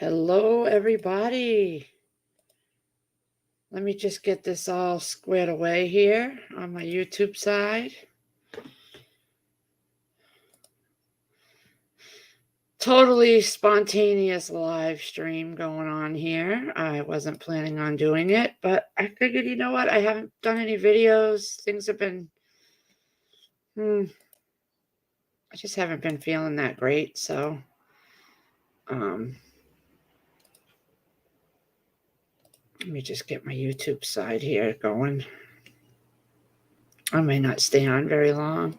Hello, everybody. Let me just get this all squared away here on my YouTube side. Totally spontaneous live stream going on here. I wasn't planning on doing it, but I figured, you know what? I haven't done any videos. Things have been, I just haven't been feeling that great. So, let me just get my YouTube side here going. I may not stay on very long.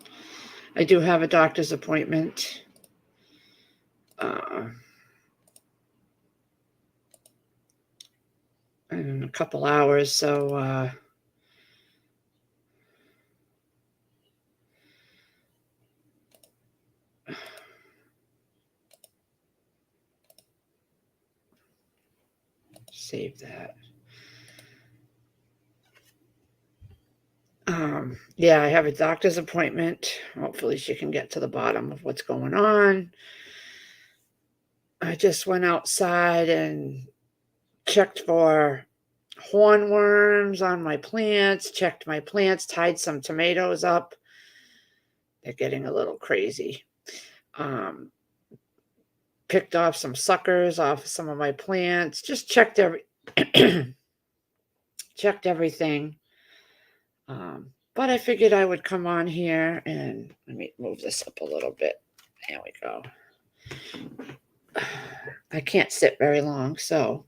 I do have a doctor's appointment. In a couple hours, so save that. Yeah, I have a doctor's appointment. Hopefully she can get to the bottom of what's going on. I just went outside and checked for hornworms on my plants, checked my plants, tied some tomatoes up. They're getting a little crazy. Picked off some suckers off some of my plants, just checked checked everything. But I figured I would come on here and let me move this up a little bit. There we go. I can't sit very long, so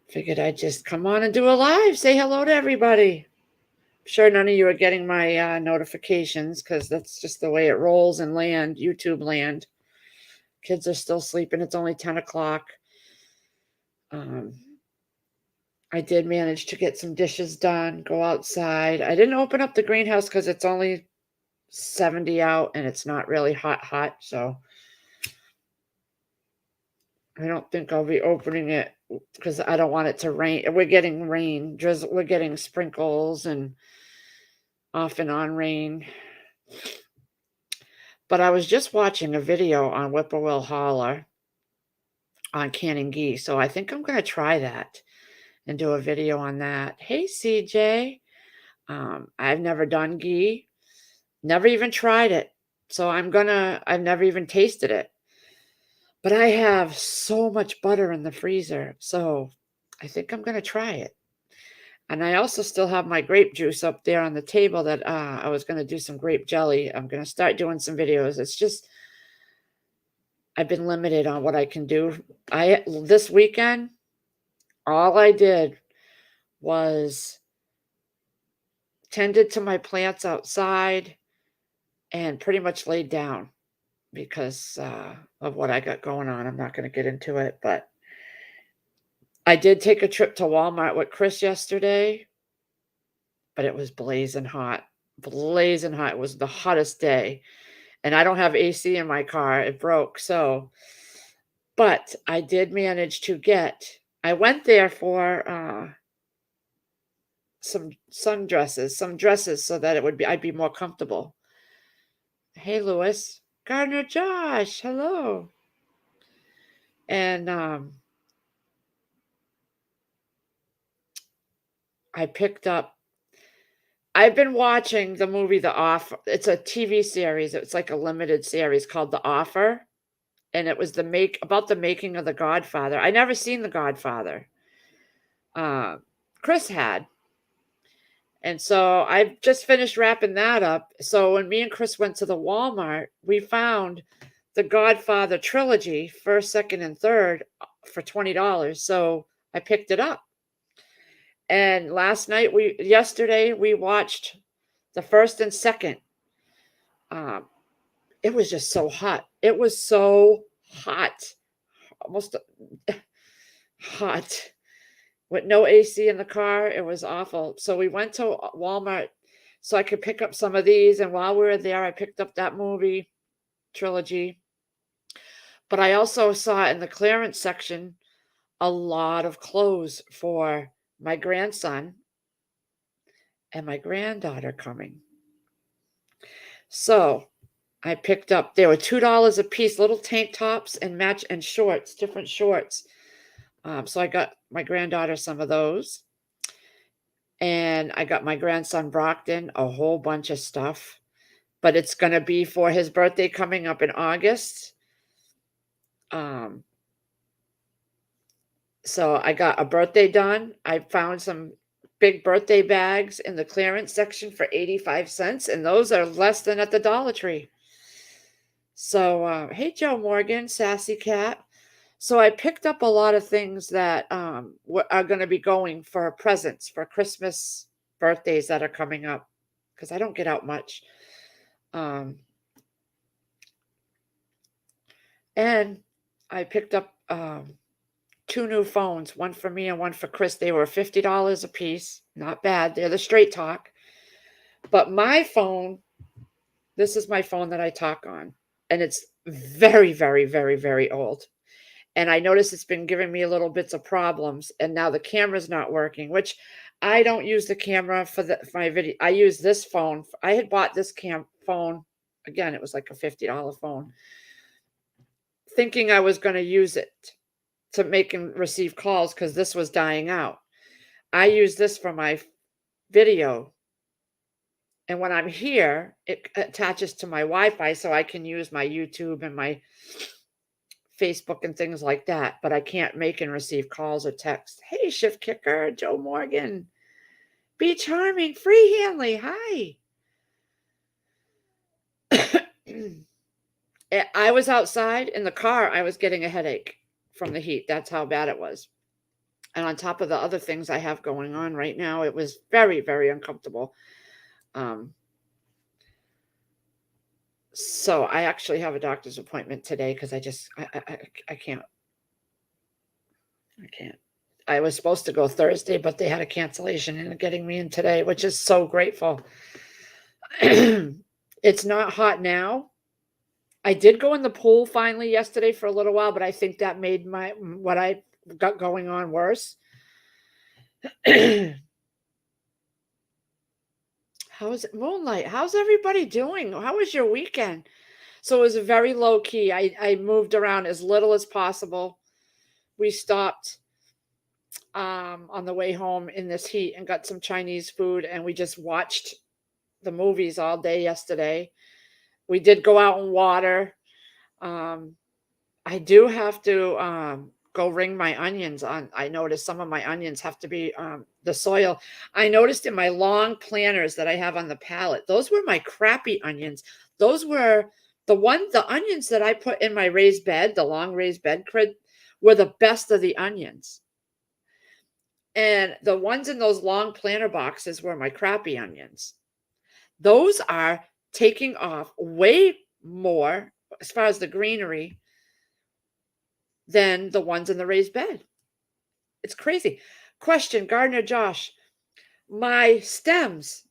figured I'd just come on and do a live, say hello to everybody. I'm sure none of you are getting my notifications because that's just the way it rolls in YouTube land. Kids are still sleeping. It's only 10 o'clock. I did manage to get some dishes done, go outside. I didn't open up the greenhouse because it's only 70 out and it's not really hot. So I don't think I'll be opening it because I don't want it to rain. We're getting rain, drizzle. We're getting sprinkles and off and on rain. But I was just watching a video on Whippoorwill Holler on canning geese. So I think I'm going to try that and do a video on that. Hey, CJ. I've never done ghee, never even tried it. So I've never even tasted it. But I have so much butter in the freezer. So I think I'm going to try it. And I also still have my grape juice up there on the table that I was going to do some grape jelly. I'm going to start doing some videos. It's just, I've been limited on what I can do. This weekend, all I did was tended to my plants outside and pretty much laid down because of what I got going on. I'm not going to get into it, but I did take a trip to Walmart with Chris yesterday, but it was blazing hot. Blazing hot. It was the hottest day. And I don't have AC in my car. It broke. But I did manage to I went there for some dresses so that I'd be more comfortable. Hey, Lewis. Gardner Josh, hello. And I've been watching the movie The Offer. It's a TV series. It's like a limited series called The Offer. And it was about the making of The Godfather. I never seen The Godfather. Chris had. And so I just finished wrapping that up. So when me and Chris went to the Walmart, we found the Godfather trilogy, first, second, and third, for $20. So I picked it up. And yesterday we watched the first and second. It was just so hot. It was so hot, almost hot. With no AC in the car, it was awful. So we went to Walmart so I could pick up some of these. And while we were there, I picked up that movie trilogy. But I also saw in the clearance section a lot of clothes for my grandson and my granddaughter coming. So I picked up, they were $2 a piece, little tank tops and shorts, different shorts. So I got my granddaughter some of those. And I got my grandson Brockton a whole bunch of stuff, but it's gonna be for his birthday coming up in August. Um, so I got a birthday done. I found some big birthday bags in the clearance section for 85 cents, and those are less than at the Dollar Tree. So, hey, Joe Morgan, Sassy Cat. So I picked up a lot of things that are going to be going for presents for Christmas, birthdays that are coming up, because I don't get out much. And I picked up 2 new phones, one for me and one for Chris. They were $50 a piece. Not bad. They're the Straight Talk. But my phone, this is my phone that I talk on, and it's very, very, very, very old. And I noticed it's been giving me little bits of problems, and now the camera's not working, which I don't use the camera for my video. I use this phone. I had bought this phone. Again, it was like a $50 phone, thinking I was going to use it to make and receive calls because this was dying out. I use this for my video. And when I'm here, it attaches to my Wi-Fi so I can use my YouTube and my Facebook and things like that, but I can't make and receive calls or texts. Hey, Shift Kicker, Joe Morgan, Be Charming, Free Hanley, hi. I was outside in the car. I was getting a headache from the heat. That's how bad it was. And on top of the other things I have going on right now, it was very, very uncomfortable. So I actually have a doctor's appointment today because I can't. I can't. I was supposed to go Thursday, but they had a cancellation and getting me in today, which is so grateful. It's not hot now. I did go in the pool finally yesterday for a little while, but I think that made what I got going on worse. How's it, Moonlight? How's everybody doing? How was your weekend? So it was very low key. I moved around as little as possible. We stopped on the way home in this heat and got some Chinese food, and we just watched the movies all day yesterday. We did go out and water. I do have to go ring my onions on. I noticed some of my onions have to be the soil. I noticed in my long planters that I have on the pallet, those were my crappy onions. Those were the onions that I put in my raised bed, the long raised bed crib, were the best of the onions. And the ones in those long planter boxes were my crappy onions. Those are taking off way more as far as the greenery than the ones in the raised bed. It's crazy. Question, Gardner Josh. My stems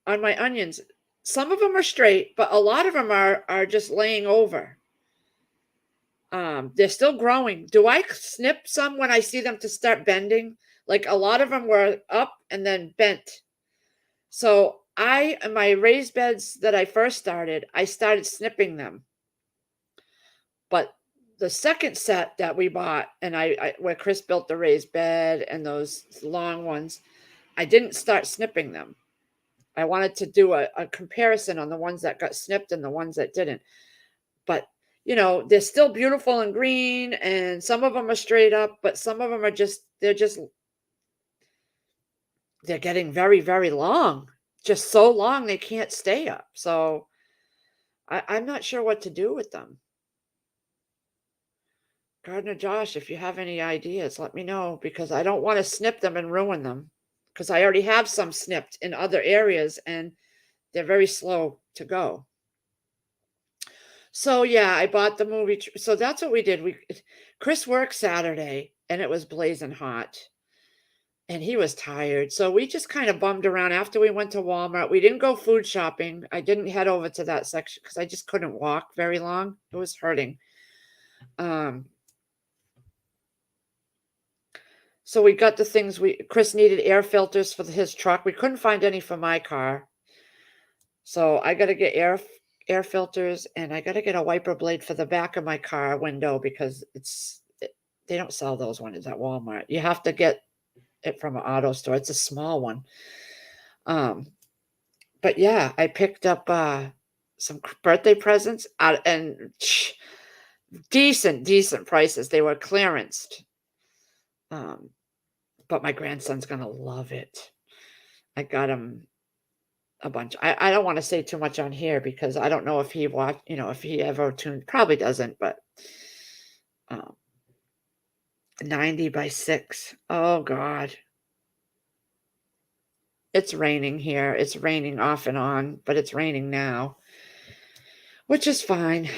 on my onions, some of them are straight, but a lot of them are just laying over. They're still growing. Do I snip some when I see them to start bending? Like a lot of them were up and then bent. So my raised beds that I first started, I started snipping them. But the second set that we bought, and where Chris built the raised bed and those long ones, I didn't start snipping them. I wanted to do a comparison on the ones that got snipped and the ones that didn't. But, they're still beautiful and green, and some of them are straight up, but some of them are they're getting very, very long. Just so long they can't stay up. So I'm not sure what to do with them. Gardner Josh, if you have any ideas, let me know, because I don't want to snip them and ruin them, because I already have some snipped in other areas and they're very slow to go. So yeah, I bought the movie. So that's what we did. Chris worked Saturday and it was blazing hot and he was tired. So we just kind of bummed around after we went to Walmart. We didn't go food shopping. I didn't head over to that section because I just couldn't walk very long. It was hurting. So we got the things Chris needed air filters for his truck. We couldn't find any for my car. So I got to get air filters, and I got to get a wiper blade for the back of my car window because they don't sell those ones at Walmart. You have to get it from an auto store. It's a small one. But yeah, I picked up some birthday presents and decent prices. They were clearanced. But my grandson's gonna love it. I got him a bunch. I don't want to say too much on here because I don't know if he watched, if he ever tuned. Probably doesn't, but 90 by 6. Oh God. It's raining here. It's raining off and on, but it's raining now, which is fine.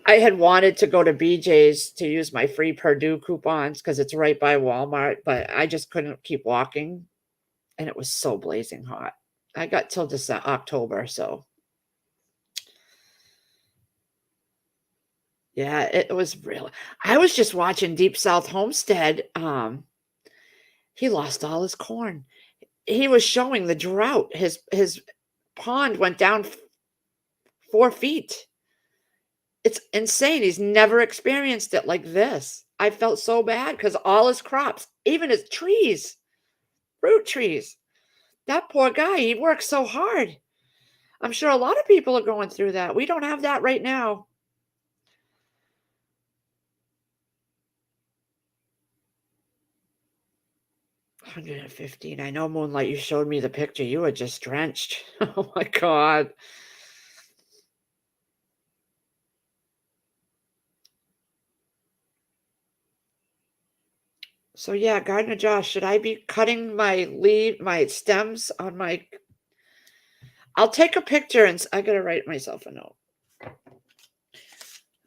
I had wanted to go to BJ's to use my free Purdue coupons because it's right by Walmart, but I just couldn't keep walking, and it was so blazing hot. I got till October, so yeah, it was really. I was just watching Deep South Homestead. He lost all his corn. He was showing the drought. His pond went down 4 feet. It's insane. He's never experienced it like this. I felt so bad because all his crops, even his trees, fruit trees, that poor guy, he works so hard. I'm sure a lot of people are going through that. We don't have that right now. $115. I know, Moonlight, you showed me the picture. You were just drenched. Oh my God. So yeah, Gardener Josh, should I be cutting my stems on my... I'll take a picture and I gotta write myself a note.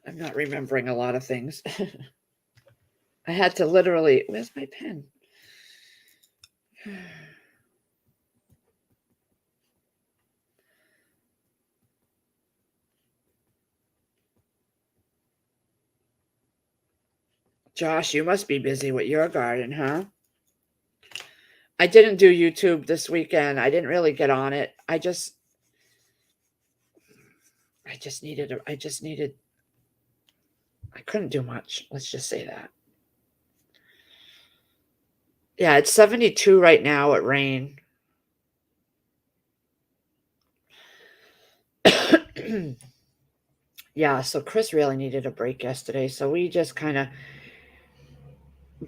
I'm not remembering a lot of things. I had to literally... Where's my pen? Josh, you must be busy with your garden, huh? I didn't do YouTube this weekend. I didn't really get on it. I couldn't do much. Let's just say that. Yeah, it's 72 right now at rain. Yeah, so Chris really needed a break yesterday. So we just kind of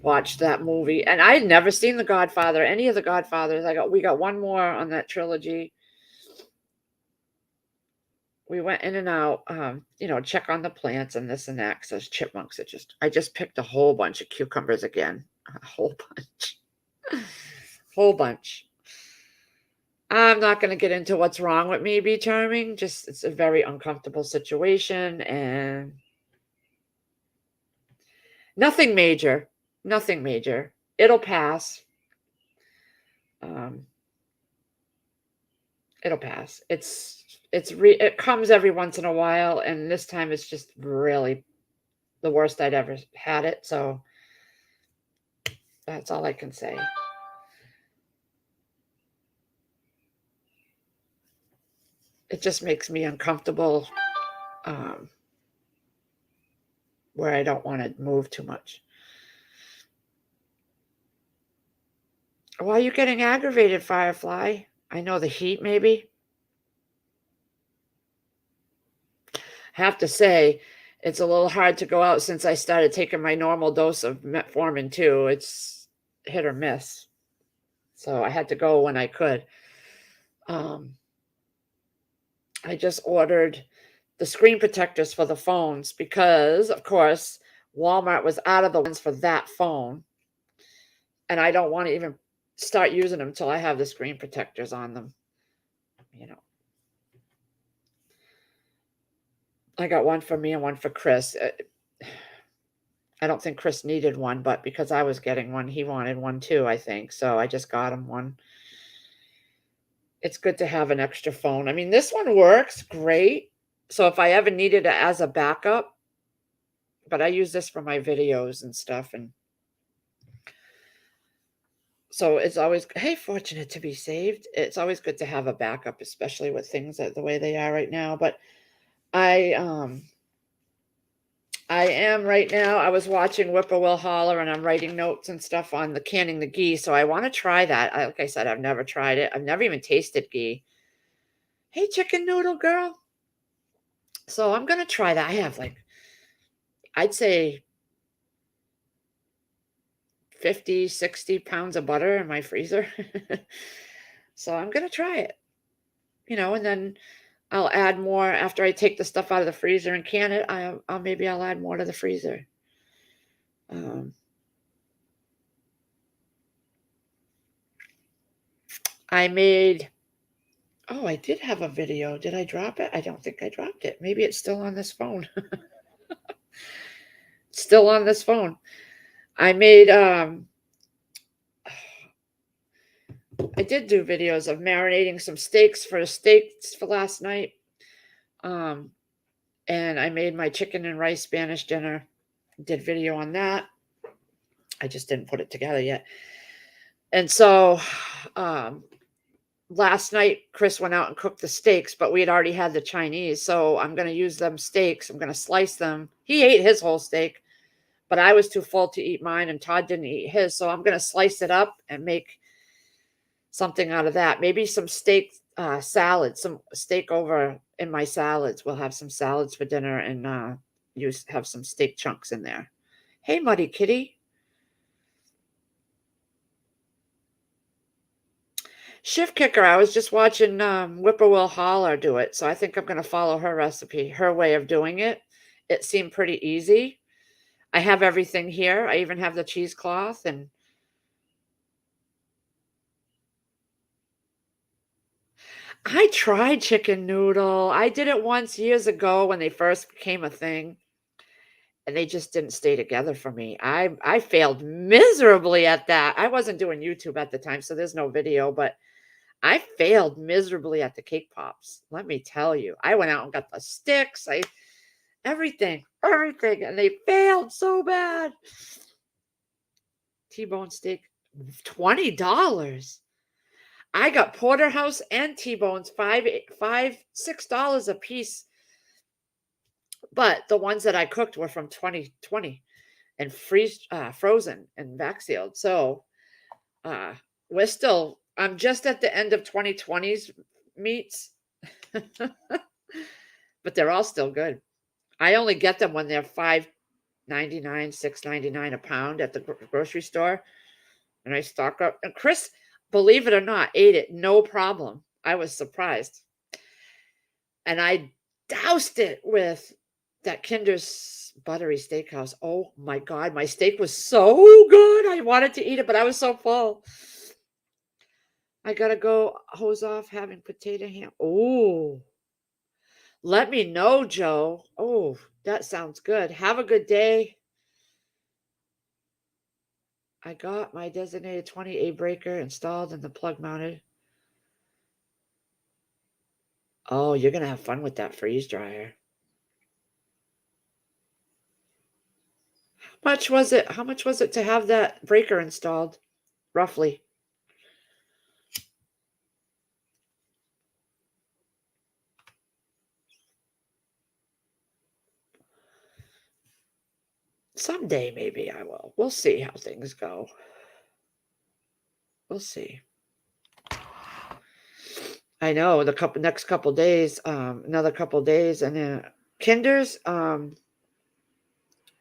watched that movie. And I had never seen The Godfather, any of the Godfathers. We got one more on that trilogy. We went in and out, check on the plants and this and that. Because those chipmunks, I just picked a whole bunch of cucumbers again. A whole bunch. Whole bunch. I'm not going to get into what's wrong with me, Be Charming. Just, it's a very uncomfortable situation and nothing major. Nothing major. It'll pass. It'll pass. It comes every once in a while, and this time it's just really the worst I'd ever had it. So that's all I can say. It just makes me uncomfortable, where I don't want to move too much. Why are you getting aggravated, Firefly? I know the heat, maybe. I have to say, it's a little hard to go out since I started taking my normal dose of metformin too. It's hit or miss. So I had to go when I could. I just ordered the screen protectors for the phones because, of course, Walmart was out of the ones for that phone. And I don't want to even start using them until I have the screen protectors on them. I got one for me and one for Chris. I don't think Chris needed one, but because I was getting one, he wanted one too, I think. So I just got him one. It's good to have an extra phone. I mean, this one works great. So if I ever needed it as a backup, but I use this for my videos and stuff. And So it's always, hey, fortunate to be saved. It's always good to have a backup, especially with things that the way they are right now. But I I am right now. I was watching Whippoorwill Holler and I'm writing notes and stuff on the canning the ghee. So I want to try that. Like I said, I've never tried it. I've never even tasted ghee. Hey, chicken noodle girl. So I'm gonna try that. I have like, I'd say 50, 60 pounds of butter in my freezer. So I'm gonna try it, and then I'll add more after I take the stuff out of the freezer and can it. I'll maybe I'll add more to the freezer. Um, I made. Oh, I did have a video. Did I drop it? I don't think I dropped it. Maybe it's still on this phone. Still on this phone. I made. I did do videos of marinating some steaks for last night. Um, and I made my chicken and rice Spanish dinner. Did video on that. I just didn't put it together yet. And so, um, last night Chris went out and cooked the steaks, but we had already had the Chinese, so I'm going to use them steaks. I'm going to slice them. He ate his whole steak, but I was too full to eat mine, and Todd didn't eat his, so I'm going to slice it up and make something out of that. Maybe some steak salad, some steak over in my salads. We'll have some salads for dinner and have some steak chunks in there. Hey, Muddy Kitty. Shift kicker. I was just watching Whippoorwill Holler do it, so I think I'm going to follow her recipe, her way of doing it. It seemed pretty easy. I have everything here. I even have the cheesecloth, and I tried chicken noodle. I did it once years ago when they first became a thing, and they just didn't stay together for me. I failed miserably at that. I wasn't doing YouTube at the time, so there's no video, but I failed miserably at the cake pops. Let me tell you. I went out and got the sticks. Everything, and they failed so bad. T-bone steak, $20. I got porterhouse and T-bones, $6 a piece. But the ones that I cooked were from 2020 and frozen and vac sealed. So uh, I'm just at the end of 2020's meats, but they're all still good. I only get them when they're $5.99, $6.99 a pound at the grocery store, and I stock up. And Chris, believe it or not, ate it no problem. I was surprised, and I doused it with that Kinder's buttery steakhouse. Oh my God, my steak was so good. I wanted to eat it, but I was so full. I gotta go hose off having potato ham. Oh, let me know, Joe. Oh, that sounds good. Have a good day. I got my designated 20A breaker installed and the plug mounted. Oh, you're gonna have fun with that freeze dryer. How much was it to have that breaker installed? Roughly. Someday maybe I will. We'll see how things go. We'll see. I know next couple days, another couple days, and then Kinder's.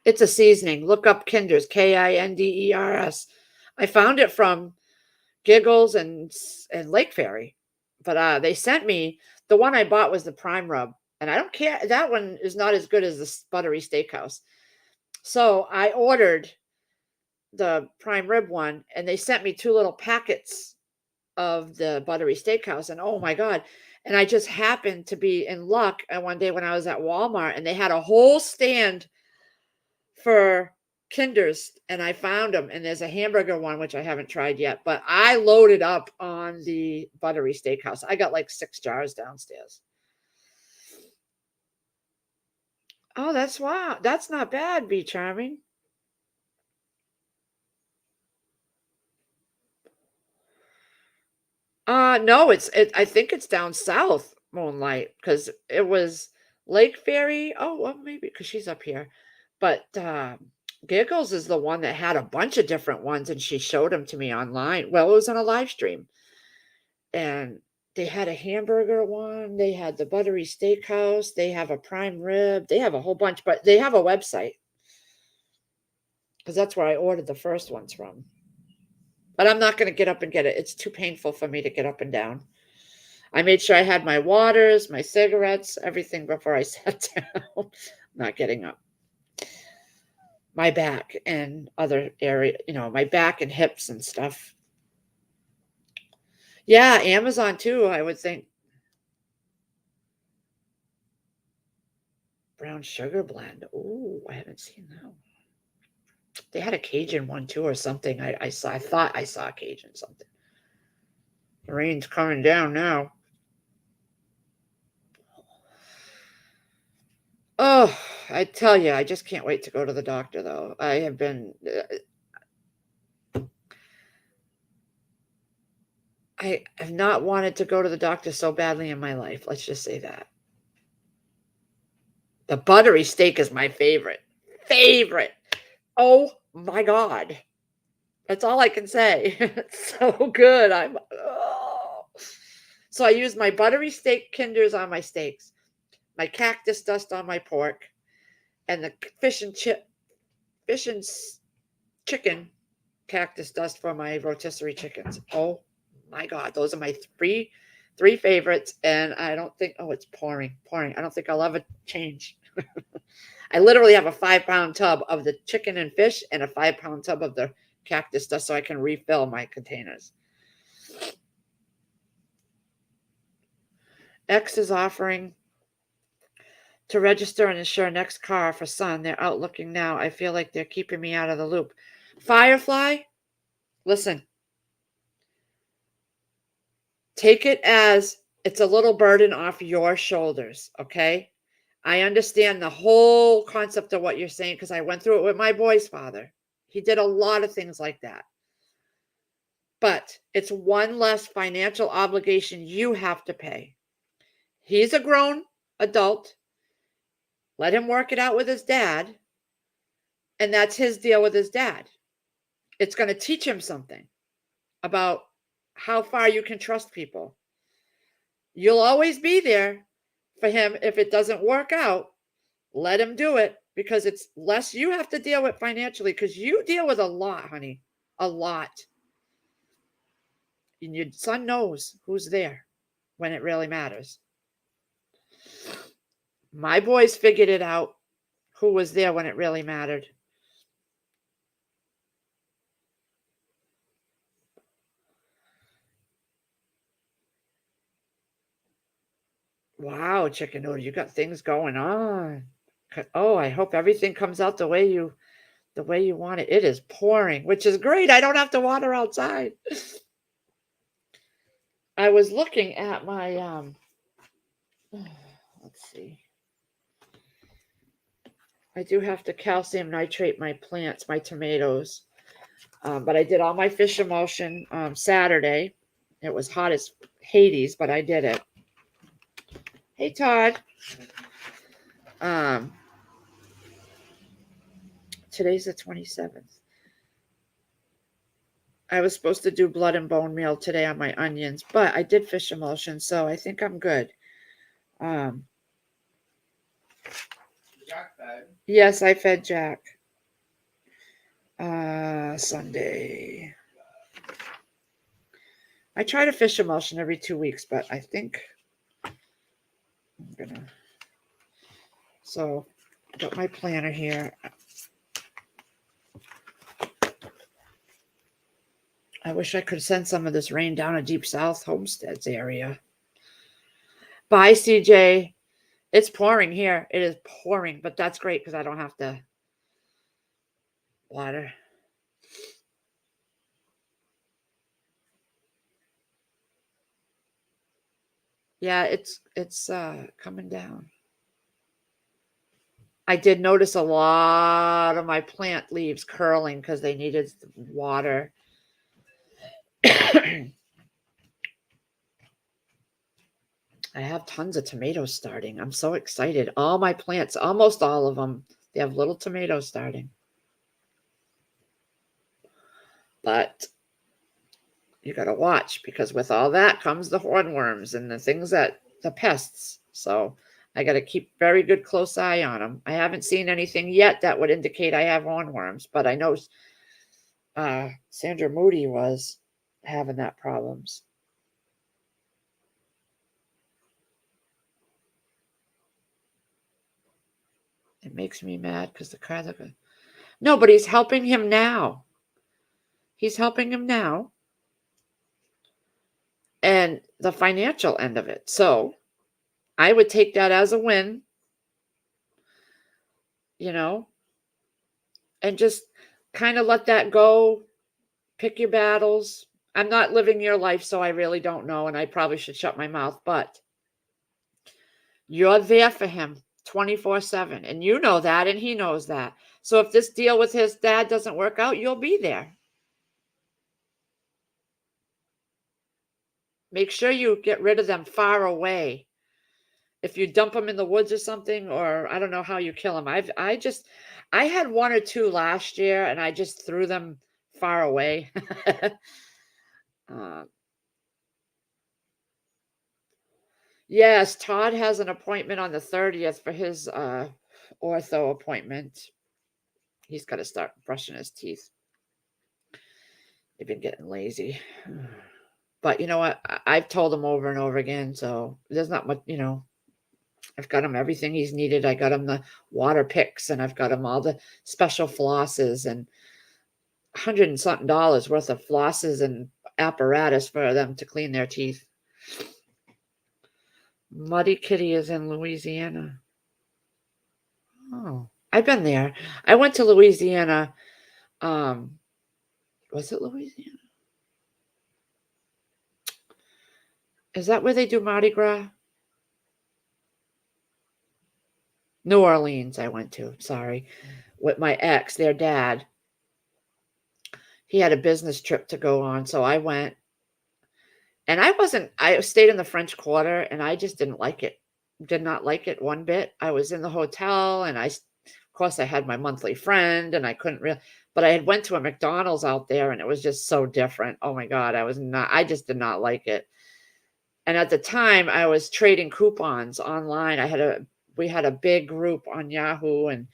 It's a seasoning. Look up Kinder's, Kinders. I found it from Giggles and Lake Fairy, but they sent me the one I bought was the prime rub, and I don't care. That one is not as good as the buttery steakhouse. So I ordered the prime rib one, and they sent me 2 little packets of the buttery steakhouse, and oh my God. And I just happened to be in luck one day when I was at Walmart, and they had a whole stand for Kinders, and I found them. And there's a hamburger one, which I haven't tried yet, but I loaded up on the buttery steakhouse. I got like 6 jars downstairs. Oh, that's wow. That's not bad, Be Charming. No, I think it's down south, Moonlight, because it was Lake Fairy. Oh, well, maybe because she's up here. But Giggles is the one that had a bunch of different ones, and she showed them to me online. Well, it was on a live stream, and they had a hamburger one. They had the buttery steakhouse. They have a prime rib. They have a whole bunch, but they have a website because that's where I ordered the first ones from. But I'm not going to get up and get it. It's too painful for me to get up and down. I made sure I had my waters, my cigarettes, everything before I sat down. I'm not getting up. My back and other area, my back and hips and stuff. Yeah, Amazon too, I would think. Brown sugar blend. Ooh, I haven't seen that one. They had a Cajun one too or something. I saw. I thought I saw a Cajun something. The rain's coming down now. Oh, I tell you, I just can't wait to go to the doctor though. I have been I have not wanted to go to the doctor so badly in my life. Let's just say that. The buttery steak is my favorite. Favorite. Oh my God. That's all I can say. It's so good. So I use my buttery steak kinders on my steaks, my cactus dust on my pork, and the fish and chicken cactus dust for my rotisserie chickens. Oh my God, those are my three favorites. And I don't think, oh, it's pouring. I don't think I'll ever change. I literally have a 5-pound tub of the chicken and fish and a 5-pound tub of the cactus dust so I can refill my containers. X is offering to register and insure next car for son. They're out looking now. I feel like they're keeping me out of the loop. Firefly, listen. Take it as it's a little burden off your shoulders, okay? I understand the whole concept of what you're saying because I went through it with my boy's father. He did a lot of things like that. But it's one less financial obligation you have to pay. He's a grown adult. Let him work it out with his dad. And that's his deal with his dad. It's going to teach him something about how far you can trust people. You'll always be there for him if it doesn't work out. Let him do it because it's less you have to deal with financially because you deal with a lot, honey. A lot. And your son knows who's there when it really matters. My boys figured it out who was there when it really mattered. Wow, Chicken Noodle, you got things going on. Oh, I hope everything comes out the way you want it. It is pouring, which is great. I don't have to water outside. I was looking at my let's see. I do have to calcium nitrate my plants, my tomatoes. But I did all my fish emulsion Saturday. It was hot as Hades, but I did it. Hey, Todd. Today's the 27th. I was supposed to do blood and bone meal today on my onions, but I did fish emulsion, so I think I'm good. Jack fed? Yes, I fed Jack. Sunday. I try to fish emulsion every 2 weeks, but I think I'm gonna. So, got my planner here. I wish I could send some of this rain down to Deep South Homesteads area. Bye, CJ. It's pouring here. It is pouring, but that's great because I don't have to water. Yeah, it's coming down. I did notice a lot of my plant leaves curling because they needed water. I have tons of tomatoes starting. I'm so excited. All my plants, almost all of them, they have little tomatoes starting. But you got to watch, because with all that comes the hornworms and the pests. So I got to keep very good close eye on them. I haven't seen anything yet that would indicate I have hornworms, but I know Sandra Moody was having that problems. It makes me mad because the cards are good. No, but he's helping him now. He's helping him now. And the financial end of it. So I would take that as a win, and just kind of let that go. Pick your battles. I'm not living your life, so I really don't know, and I probably should shut my mouth, but you're there for him 24/7, and you know that, and he knows that. So if this deal with his dad doesn't work out, you'll be there. Make sure you get rid of them far away. If you dump them in the woods or something, or I don't know how you kill them. I had one or two last year, and I just threw them far away. uh, yes, Todd has an appointment on the 30th for his ortho appointment. He's got to start brushing his teeth. They've been getting lazy. But you know what? I've told him over and over again, so there's not much, I've got him everything he's needed. I got him the water picks, and I've got him all the special flosses, and $100 and something worth of flosses and apparatus for them to clean their teeth. Muddy Kitty is in Louisiana. Oh, I've been there. I went to Louisiana. Was it Louisiana? Is that where they do Mardi Gras? New Orleans, I went to. Sorry. With my ex, their dad. He had a business trip to go on, so I went. And I stayed in the French Quarter, and I just didn't like it. Did not like it one bit. I was in the hotel, and of course, I had my monthly friend, and I couldn't really, but I had went to a McDonald's out there, and it was just so different. Oh my God, I just did not like it. And at the time, I was trading coupons online. We had a big group on Yahoo and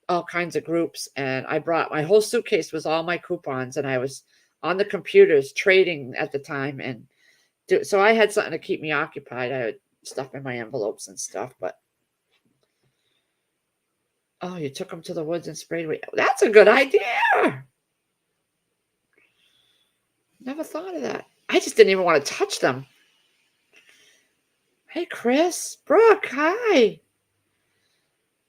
all kinds of groups, and I brought my whole suitcase was all my coupons, and I was on the computers trading at the time, and so I had something to keep me occupied. I had stuff in my envelopes and stuff, but oh, you took them to the woods and sprayed away. That's a good idea. Never thought of that. I just didn't even want to touch them. Hey, Chris, Brooke, hi.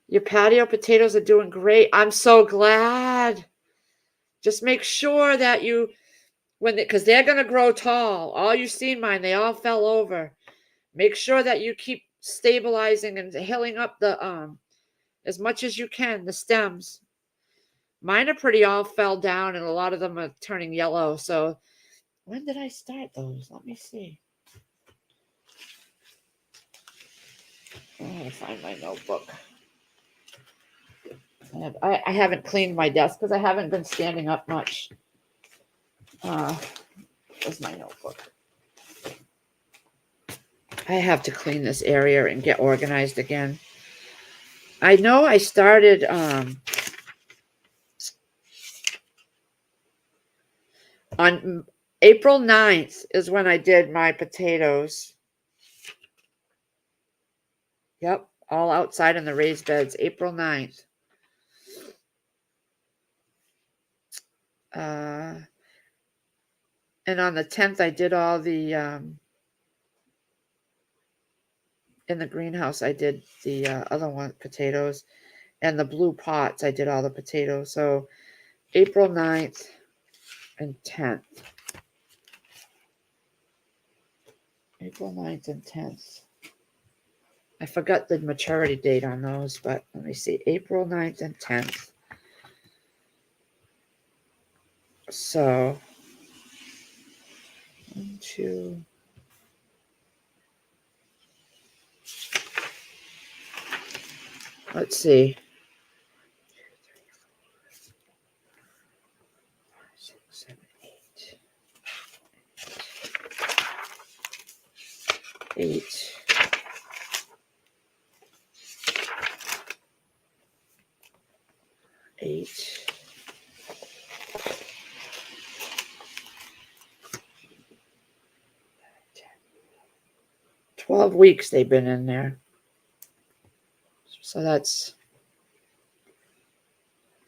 Your patio potatoes are doing great. I'm so glad. Just make sure that because they're going to grow tall. All you've seen mine, they all fell over. Make sure that you keep stabilizing and hilling up the as much as you can, the stems. Mine are pretty all fell down, and a lot of them are turning yellow. So when did I start those? Let me see. I gotta find my notebook. I haven't cleaned my desk because I haven't been standing up much. Where's my notebook? I have to clean this area and get organized again. I know I started on April 9th is when I did my potatoes. Yep, all outside in the raised beds, April 9th. And on the 10th, I did all the, in the greenhouse, I did the other one, potatoes. And the blue pots, I did all the potatoes. So April 9th and 10th. April 9th and 10th. I forgot the maturity date on those, but let me see. April 9th and 10th. So 1, 2, Let's see. 6, 7, 8. 8. 12 weeks they've been in there. So that's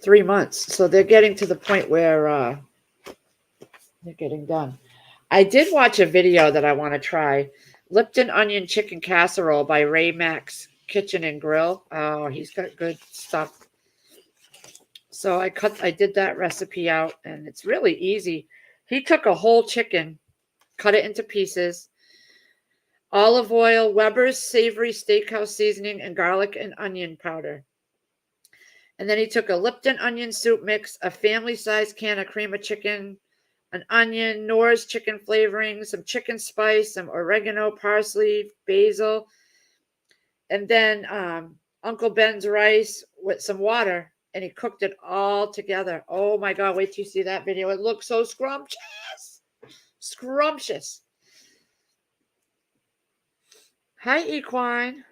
3 months. So they're getting to the point where they're getting done. I did watch a video that I want to try. Lipton Onion Chicken Casserole by Ray Max Kitchen and Grill. Oh, he's got good stuff. So I did that recipe out, and it's really easy. He took a whole chicken, cut it into pieces, olive oil, Weber's Savory Steakhouse seasoning, and garlic and onion powder. And then he took a Lipton onion soup mix, a family-sized can of cream of chicken, an onion, Knorr's chicken flavoring, some chicken spice, some oregano, parsley, basil, and then Uncle Ben's rice with some water, and he cooked it all together. Oh my God, wait till you see that video. It looks so scrumptious. Scrumptious. Hi, Equine.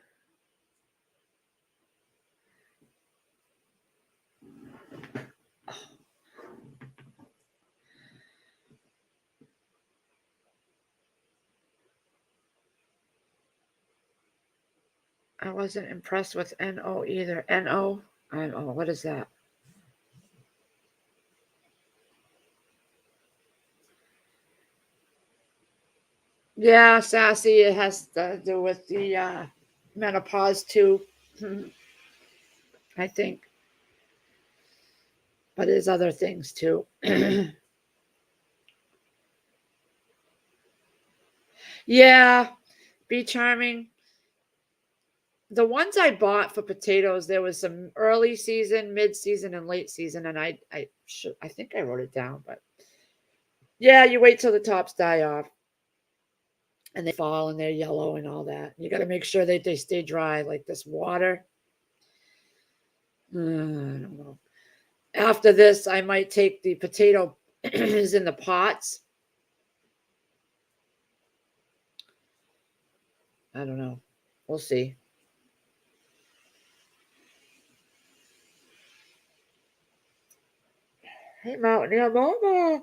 I wasn't impressed with NO either. NO? NO, what is that? Yeah, Sassy, it has to do with the menopause too, I think. But there's other things too. Yeah, Be Charming. The ones I bought for potatoes, there was some early season, mid season, and late season, and I think I wrote it down, but yeah, you wait till the tops die off, and they fall and they're yellow and all that. You got to make sure they stay dry, like this water. I don't know. After this, I might take the potato is in the pots. I don't know. We'll see. Hey, Mountain Mama.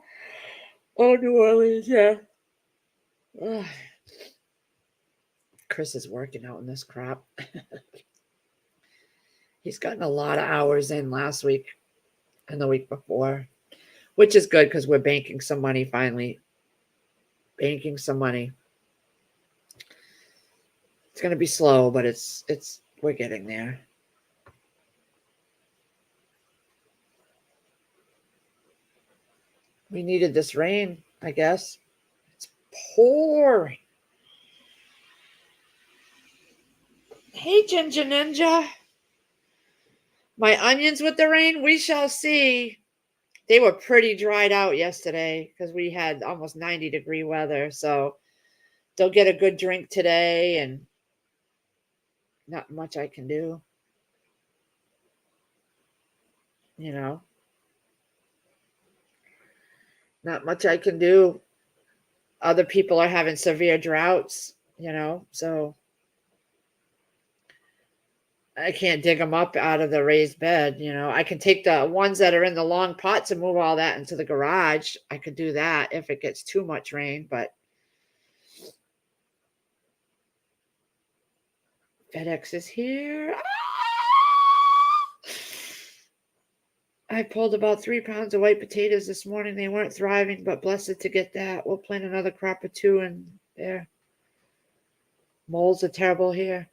Oh, New Orleans, yeah. Ugh. Chris is working out in this crap. He's gotten a lot of hours in last week and the week before, which is good because we're banking some money finally. Banking some money. It's going to be slow, but we're getting there. We needed this rain, I guess. It's pouring. Hey, Ginger Ninja. My onions with the rain, we shall see. They were pretty dried out yesterday because we had almost 90-degree weather. So they'll get a good drink today, and not much I can do. You know, not much I can do. Other people are having severe droughts, so I can't dig them up out of the raised bed. I can take the ones that are in the long pots and move all that into the garage. I could do that if it gets too much rain, but FedEx is here. I pulled about 3 pounds of white potatoes this morning. They weren't thriving, but blessed to get that. We'll plant another crop or two in there. Moles are terrible here.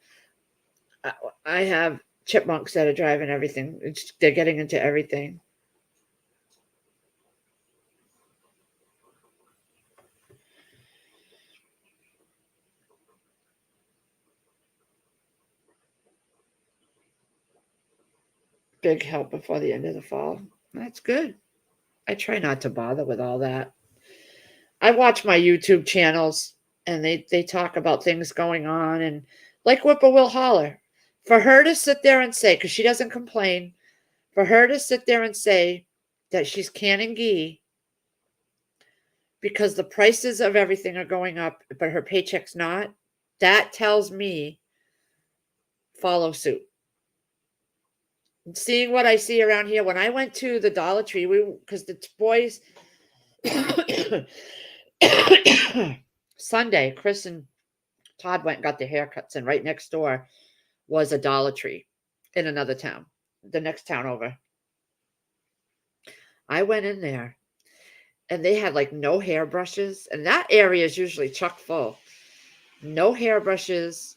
I have chipmunks that are driving everything. They're getting into everything. Big help before the end of the fall. That's good. I try not to bother with all that. I watch my YouTube channels, and they talk about things going on, and like Whippoorwill Holler. For her to sit there and say, because she doesn't complain, for her to sit there and say that she's canning ghee because the prices of everything are going up, but her paycheck's not, that tells me follow suit. Seeing what I see around here, when I went to the Dollar Tree, because the boys Sunday, Chris and Todd went and got their haircuts, and right next door was a Dollar Tree in another town, the next town over. I went in there and they had like no hairbrushes, and that area is usually chock full. No hairbrushes.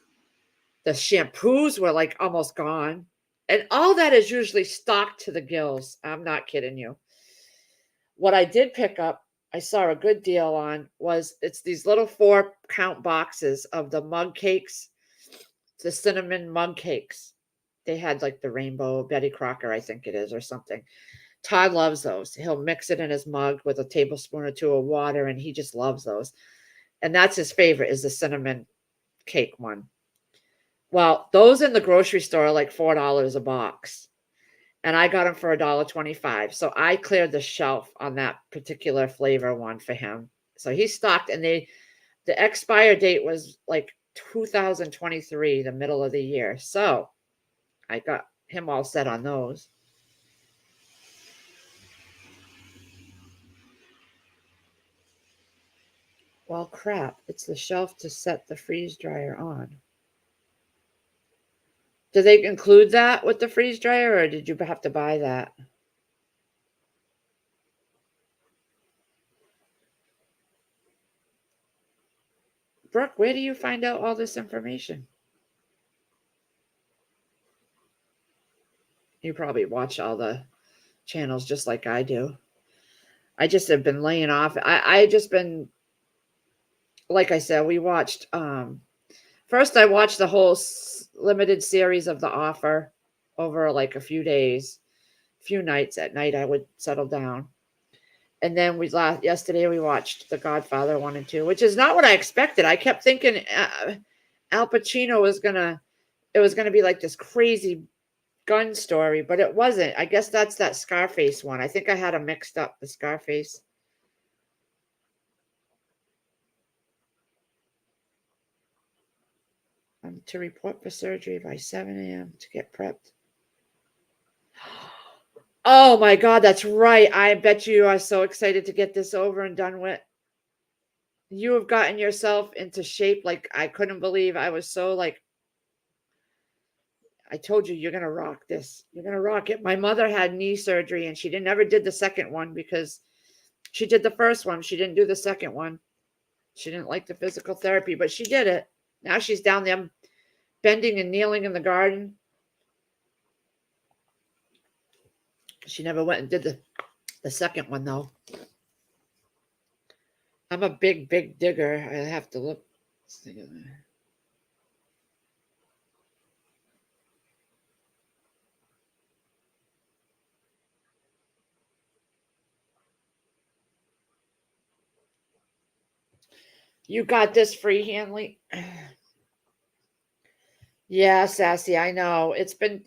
The shampoos were like almost gone. And all that is usually stocked to the gills. I'm not kidding you. What I did pick up, I saw a good deal on, was it's these little 4-count boxes of the mug cakes, the cinnamon mug cakes. They had like the rainbow Betty Crocker, I think it is, or something. Todd loves those. He'll mix it in his mug with a tablespoon or two of water, and he just loves those. And that's his favorite, is the cinnamon cake one. Well, those in the grocery store are like $4 a box. And I got them for $1.25. So I cleared the shelf on that particular flavor one for him. So he stocked, and the expire date was like 2023, the middle of the year. So I got him all set on those. Well, crap. It's the shelf to set the freeze dryer on. Do they include that with the freeze dryer, or did you have to buy that? Brooke, where do you find out all this information? You probably watch all the channels just like I do. I just have been laying off. I just been, like I said, we watched, first I watched the whole limited series of The Offer over like a few days, few nights. At night I would settle down. And then yesterday we watched The Godfather 1 and 2, which is not what I expected. I kept thinking Al Pacino was it was gonna be like this crazy gun story, but it wasn't. I guess that's that Scarface one. I think I had them mixed up, the Scarface. To report for surgery by 7 a.m. to get prepped. Oh my God, that's right. I bet you are so excited to get this over and done with. You have gotten yourself into shape like I couldn't believe. I was so like, I told you, you're going to rock this. You're going to rock it. My mother had knee surgery and she never did the second one because she did the first one. She didn't do the second one. She didn't like the physical therapy, but she did it. Now she's down there bending and kneeling in the garden. She never went and did the second one, though. I'm a big, big digger. I have to look. You got this, Free Hanley. Yeah, Sassy, I know. It's been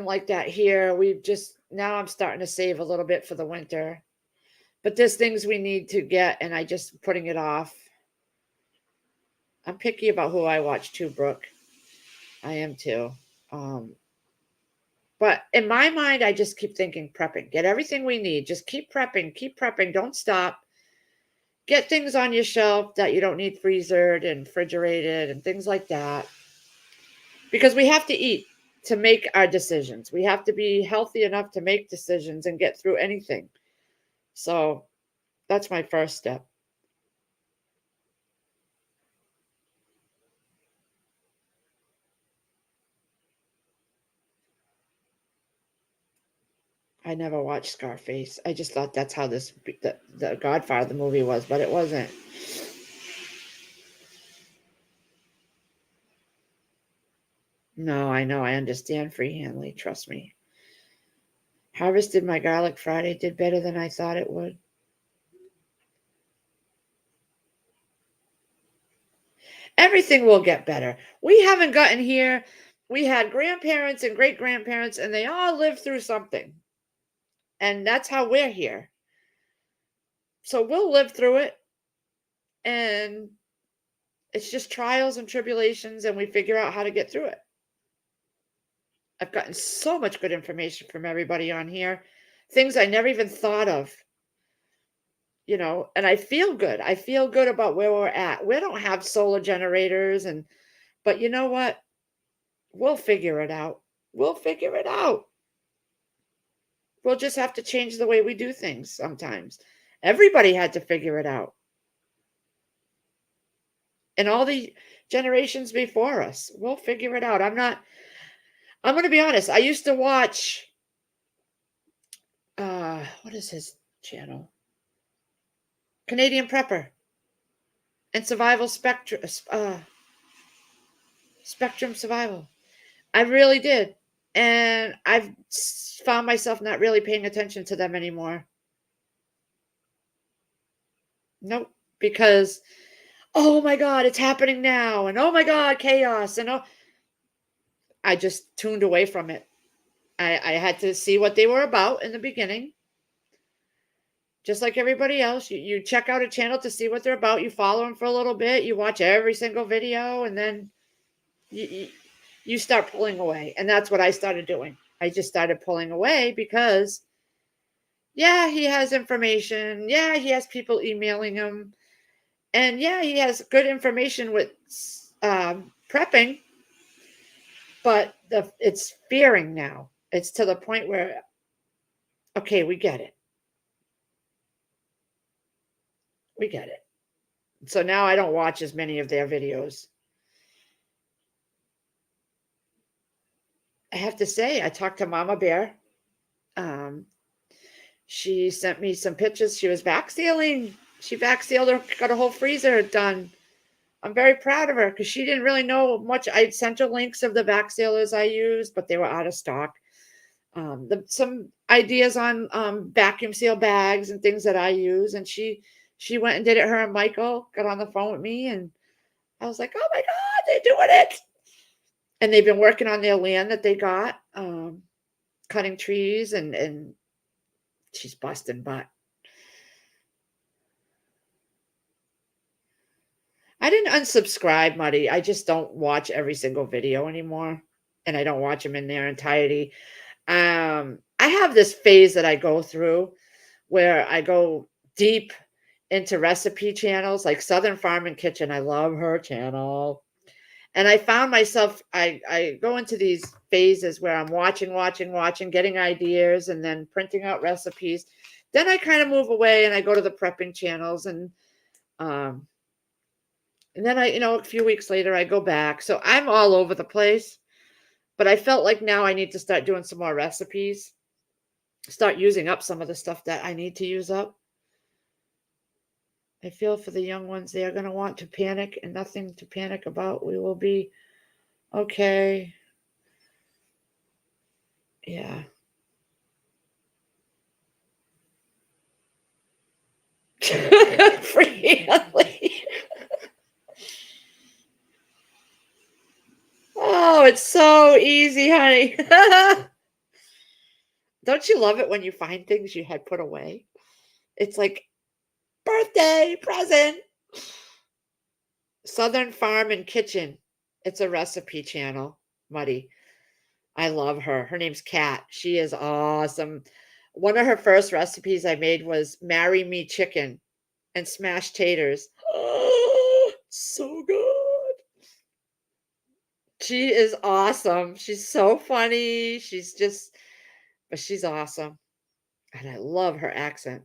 like that here. We've just, now I'm starting to save a little bit for the winter. But there's things we need to get, and I just putting it off. I'm picky about who I watch too, Brooke. I am too. But in my mind, I just keep thinking prepping. Get everything we need. Just keep prepping. Keep prepping. Don't stop. Get things on your shelf that you don't need freezered and refrigerated and things like that. Because we have to eat to make our decisions. We have to be healthy enough to make decisions and get through anything. So that's my first step. I never watched Scarface. I just thought that's how the Godfather the movie was, but it wasn't. No, I know. I understand, Free Hanley. Trust me. Harvested my garlic Friday. Did better than I thought it would. Everything will get better. We haven't gotten here. We had grandparents and great grandparents, and they all lived through something. And that's how we're here. So we'll live through it. And it's just trials and tribulations, and we figure out how to get through it. I've gotten so much good information from everybody on here, things I never even thought of, and I feel good. I feel good about where we're at. We don't have solar generators, but you know what? We'll figure it out. We'll figure it out. We'll just have to change the way we do things sometimes. Everybody had to figure it out. And all the generations before us, we'll figure it out. I'm going to be honest. I used to watch, what is his channel? Canadian Prepper and Survival Spectrum Survival. I really did. And I've found myself not really paying attention to them anymore. Nope. Because, oh my God, it's happening now. And oh my God, chaos. And I just tuned away from it. I had to see what they were about in the beginning. Just like everybody else, you check out a channel to see what they're about. You follow them for a little bit. You watch every single video, and then you start pulling away. And that's what I started doing. I just started pulling away because, yeah, he has information. Yeah, he has people emailing him. And yeah, he has good information with prepping. But it's fearing now. It's to the point where, okay, we get it. We get it. So now I don't watch as many of their videos. I have to say, I talked to Mama Bear. She sent me some pictures. She was vac sealing. She vac sealed her, got a whole freezer done. I'm very proud of her because she didn't really know much. I sent her links of the vac sealers I used, but they were out of stock. Some ideas on vacuum seal bags and things that I use, and she went and did it. Her and Michael got on the phone with me, and I was like, "Oh my God, they're doing it!" And they've been working on their land that they got, cutting trees, and she's busting butt. I didn't unsubscribe, Muddy. I just don't watch every single video anymore, and I don't watch them in their entirety. I have this phase that I go through where I go deep into recipe channels like Southern Farm and Kitchen. I love her channel. And I found myself, I go into these phases where I'm watching, getting ideas, and then printing out recipes. Then I kind of move away and I go to the prepping channels, and then a few weeks later I go back. So I'm all over the place, but I felt like now I need to start doing some more recipes, start using up some of the stuff that I need to use up. I feel for the young ones. They are going to want to panic, and nothing to panic about. We will be okay. Yeah. Freely. Oh, it's so easy, honey. Don't you love it when you find things you had put away? It's like birthday present. Southern Farm and Kitchen. It's a recipe channel, Muddy. I love her. Her name's Kat. She is awesome. One of her first recipes I made was marry me chicken and smashed taters. Oh, so good. She is awesome. She's so funny. But she's awesome. And I love her accent.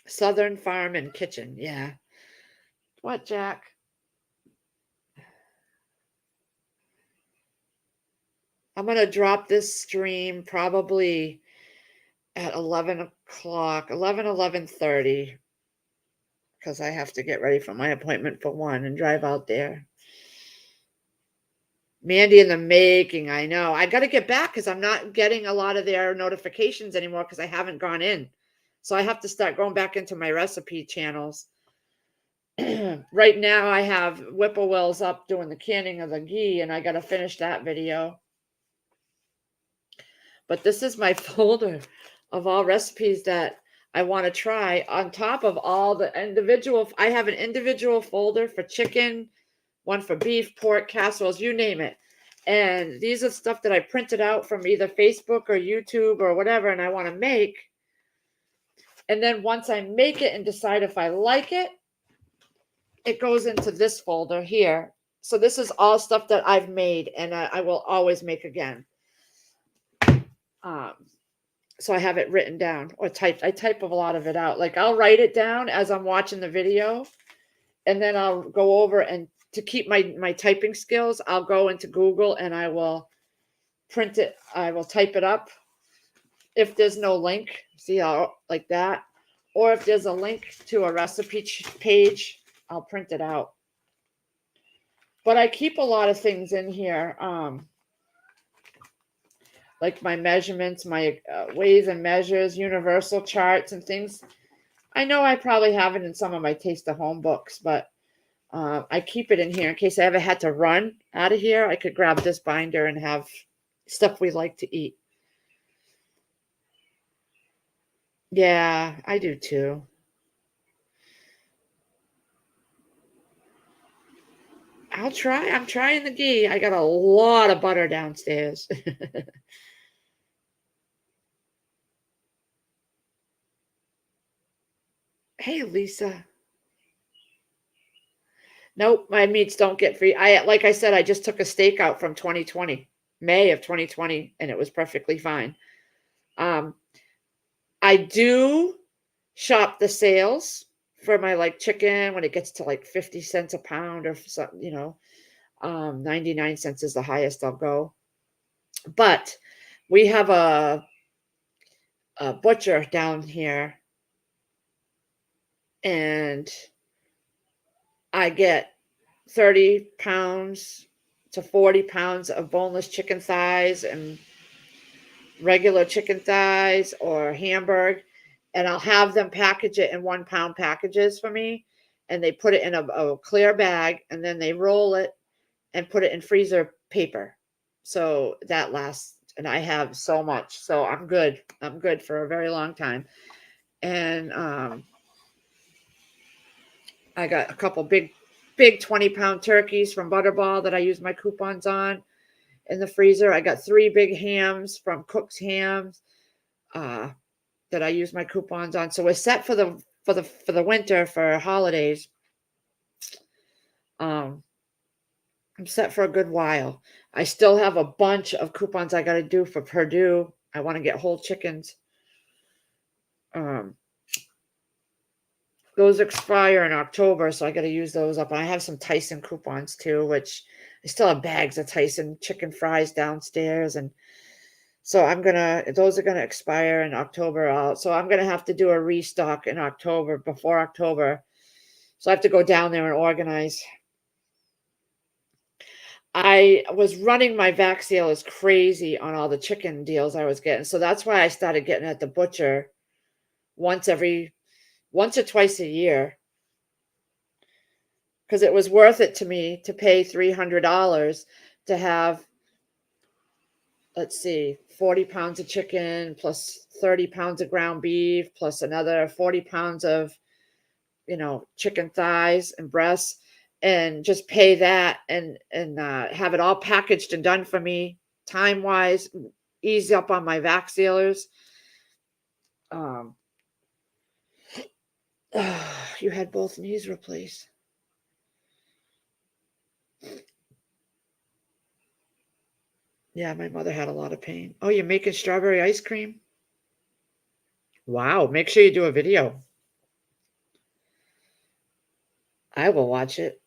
Southern Farm and Kitchen. Yeah. What, Jack? I'm going to drop this stream probably at 11 o'clock, 11:30, because I have to get ready for my appointment for 1 and drive out there. Mandy in the making, I know. I got to get back because I'm not getting a lot of their notifications anymore because I haven't gone in. So I have to start going back into my recipe channels. Right now I have Whippoorwills up doing the canning of the ghee, and I got to finish that video. But this is my folder of all recipes that I want to try on top of all the individual. I have an individual folder for chicken, one for beef, pork, casseroles, you name it. And these are stuff that I printed out from either Facebook or YouTube or whatever, and I want to make. And then once I make it and decide if I like it, it goes into this folder here. So this is all stuff that I've made and I will always make again. So I have it written down or typed. I type a lot of it out. Like I'll write it down as I'm watching the video, and then I'll go over, and to keep my typing skills, I'll go into Google and I will print it. I will type it up. If there's no link, see how like that, or if there's a link to a recipe page, I'll print it out. But I keep a lot of things in here, like my measurements, my weighs and measures, universal charts and things. I know I probably have it in some of my Taste of Home books, but I keep it in here in case I ever had to run out of here. I could grab this binder and have stuff we like to eat. Yeah, I do too. I'll try. I'm trying the ghee. I got a lot of butter downstairs. Hey, Lisa. Nope, my meats don't get free. Like I said, I just took a steak out from 2020, May of 2020, and it was perfectly fine. I do shop the sales for my like chicken when it gets to like 50 cents a pound or something, 99 cents is the highest I'll go. But we have a butcher down here, and I get 30 pounds to 40 pounds of boneless chicken thighs and regular chicken thighs or Hamburg, and I'll have them package it in 1 pound packages for me. And they put it in a clear bag, and then they roll it and put it in freezer paper. So that lasts, and I have so much. So I'm good. I'm good for a very long time. And I got a couple big 20-pound turkeys from Butterball that I use my coupons on in the freezer. I got 3 big hams from Cook's Hams that I use my coupons on. So we're set for the winter for holidays. I'm set for a good while. I still have a bunch of coupons I got to do for Purdue. I want to get whole chickens. Those expire in October, so I got to use those up. And I have some Tyson coupons too, which I still have bags of Tyson chicken fries downstairs. And so those are gonna expire in October. So I'm gonna have to do a restock in October, before October. So I have to go down there and organize. I was running my vac sealers crazy on all the chicken deals I was getting. So that's why I started getting at the butcher once or twice a year. Because it was worth it to me to pay $300 to have, let's see, 40 pounds of chicken plus 30 pounds of ground beef plus another 40 pounds of, chicken thighs and breasts, and just pay that and have it all packaged and done for me time wise, ease up on my vac sealers. You had both knees replaced. Yeah, my mother had a lot of pain. Oh, you're making strawberry ice cream? Wow, make sure you do a video. I will watch it.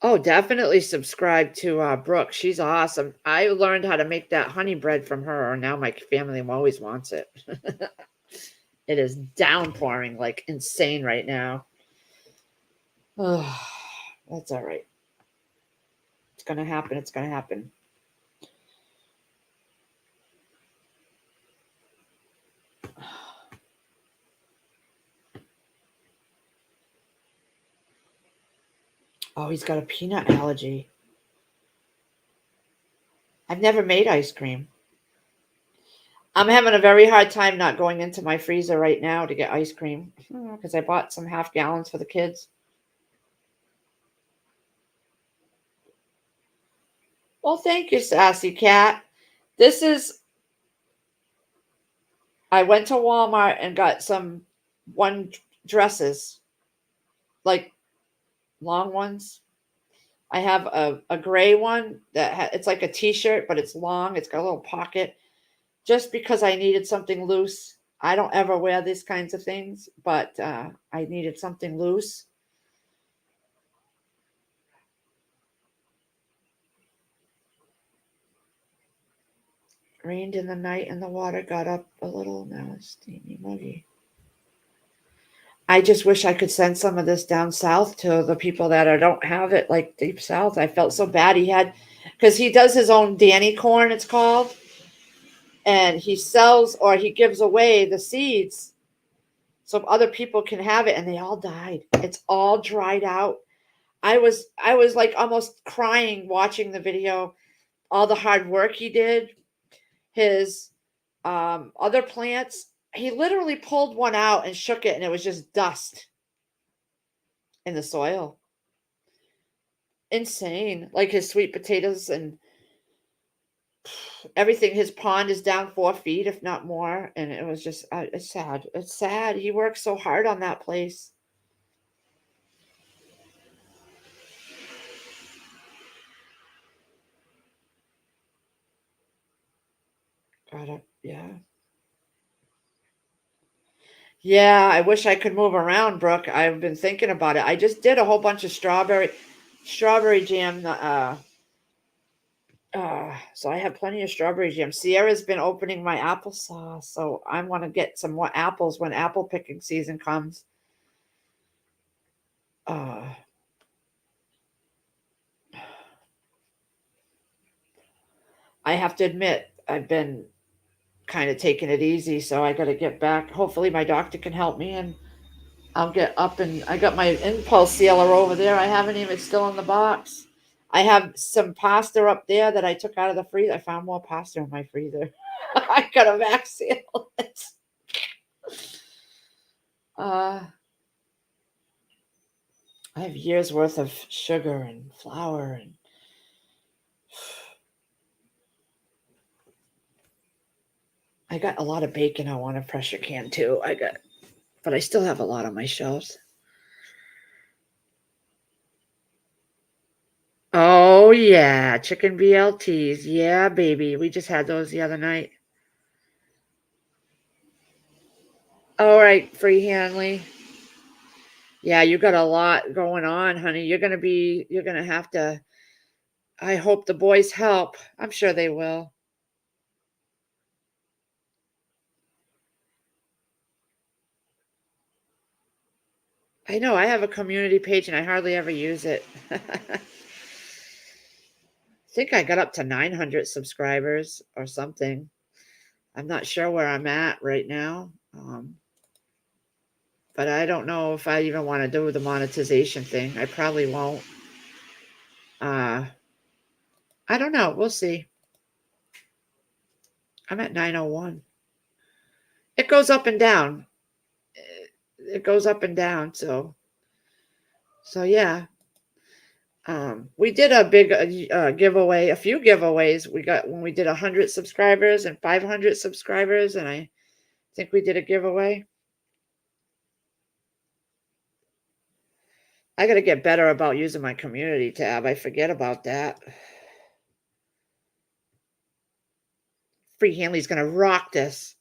Oh, definitely subscribe to Brooke. She's awesome. I learned how to make that honey bread from her, and now my family always wants it. It is downpouring like insane right now. Oh, that's all right. It's going to happen. It's going to happen. Oh, he's got a peanut allergy. I've never made ice cream. I'm having a very hard time not going into my freezer right now to get ice cream because I bought some half gallons for the kids. Well, thank you, Sassy Cat. This is, I went to Walmart and got some one dresses, like long ones. I have a gray one that it's like a t-shirt, but it's long. It's got a little pocket just because I needed something loose. I don't ever wear these kinds of things, but I needed something loose. Rained in the night and the water got up a little. Now it's steamy, muggy. I just wish I could send some of this down south to the people that don't have it, like deep south. I felt so bad. He had, because he does his own Danny corn, it's called, and he sells or he gives away the seeds so other people can have it, and they all died. It's all dried out. I was like almost crying watching the video. All the hard work he did, his other plants. He literally pulled one out and shook it, and it was just dust in the soil. Insane. Like his sweet potatoes and everything. His pond is down 4 feet, if not more. And it was just, it's sad. It's sad. He worked so hard on that place. Yeah. Yeah, I wish I could move around, Brooke. I've been thinking about it. I just did a whole bunch of strawberry jam. So I have plenty of strawberry jam. Sierra's been opening my applesauce, so I want to get some more apples when apple picking season comes. Uh, I have to admit, I've been kind of taking it easy, so I got to get back. Hopefully, my doctor can help me, and I'll get up. And I got my impulse sealer over there. I haven't even, it's still in the box. I have some pasta up there that I took out of the freezer. I found more pasta in my freezer. I got to vac seal it. Uh, I have years worth of sugar and flour and I got a lot of bacon I want to pressure can too. But I still have a lot on my shelves. Oh yeah, chicken BLTs. Yeah, baby. We just had those the other night. All right, Free Hanley. Yeah, you got a lot going on, honey. You're gonna have to, I hope the boys help. I'm sure they will. I know I have a community page and I hardly ever use it. I think I got up to 900 subscribers or something. I'm not sure where I'm at right now. But I don't know if I even want to do the monetization thing. I probably won't. Uh, I don't know. We'll see. I'm at 901. It goes up and down. It goes up and down. So yeah. We did a big giveaway, a few giveaways. We got when we did 100 subscribers and 500 subscribers, and I think we did a giveaway. I got to get better about using my community tab. I forget about that. Free Hanley's going to rock this.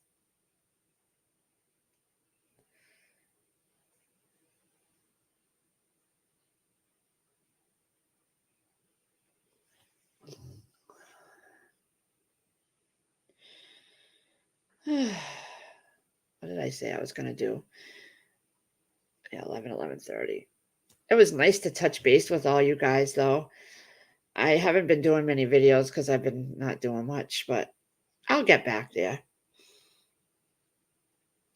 What did I say I was going to do? Yeah, 11:30. It was nice to touch base with all you guys, though. I haven't been doing many videos because I've been not doing much, but I'll get back there.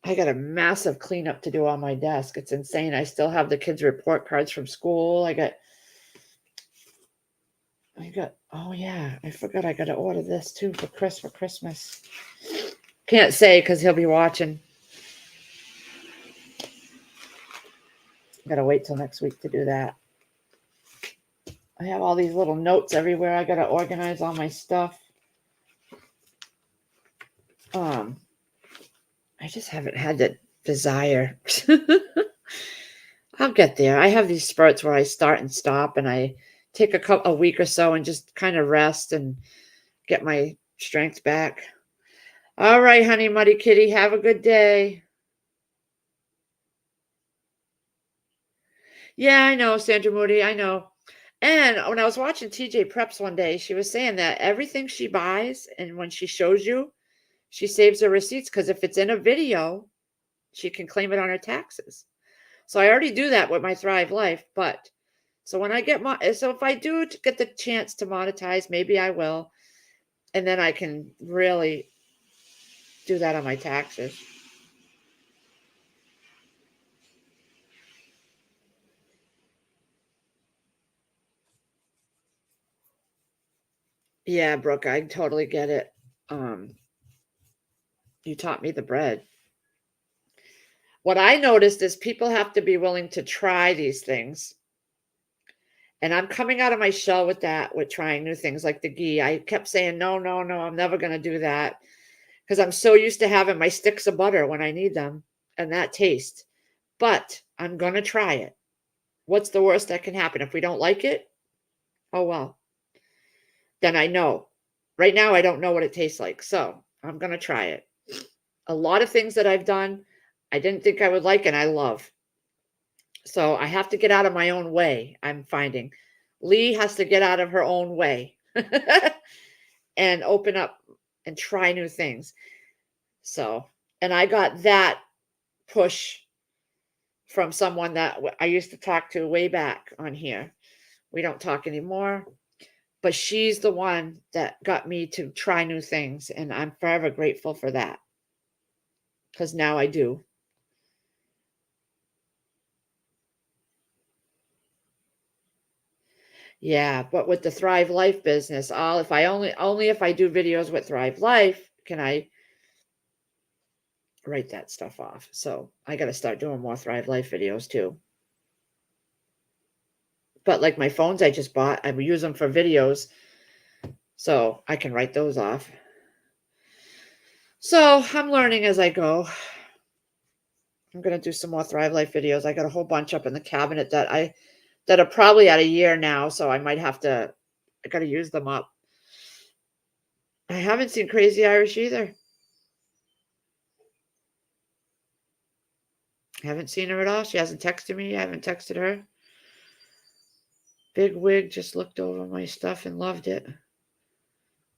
I got a massive cleanup to do on my desk. It's insane. I still have the kids' report cards from school. I got oh yeah, I forgot I got to order this too for Christmas. Can't say because he'll be watching. Got to wait till next week to do that. I have all these little notes everywhere. I got to organize all my stuff. I just haven't had the desire. I'll get there. I have these spurts where I start and stop, and I take a week or so and just kind of rest and get my strength back. All right, honey, muddy kitty, have a good day. Yeah, I know, Sandra Moody, I know. And when I was watching TJ Preps one day, she was saying that everything she buys and when she shows you, she saves her receipts because if it's in a video, she can claim it on her taxes. So I already do that with my Thrive Life, but so when I get so if I do get the chance to monetize, maybe I will, and then I can really do that on my taxes. Yeah, Brooke, I totally get it. You taught me the bread. What I noticed is people have to be willing to try these things. And I'm coming out of my shell with that, with trying new things like the ghee. I kept saying, no, no, no, I'm never going to do that because I'm so used to having my sticks of butter when I need them and that taste. But I'm going to try it. What's the worst that can happen? If we don't like it, oh well. Then I know. Right now, I don't know what it tastes like. So I'm going to try it. A lot of things that I've done, I didn't think I would like and I love. So I have to get out of my own way, I'm finding. Lee has to get out of her own way and open up and try new things. So, and I got that push from someone that I used to talk to way back on here. We don't talk anymore, but she's the one that got me to try new things. And I'm forever grateful for that because now I do. Yeah, but with the Thrive Life business, all if I only if I do videos with Thrive Life can I write that stuff off. So I got to start doing more Thrive Life videos too. But like my phones I just bought, I use them for videos, so I can write those off. So I'm learning as I go. I'm gonna do some more Thrive Life videos. I got a whole bunch up in the cabinet that are probably at a year now, so I might have to. I got to use them up. I haven't seen Crazy Irish either. I haven't seen her at all. She hasn't texted me. I haven't texted her. Big Wig just looked over my stuff and loved it.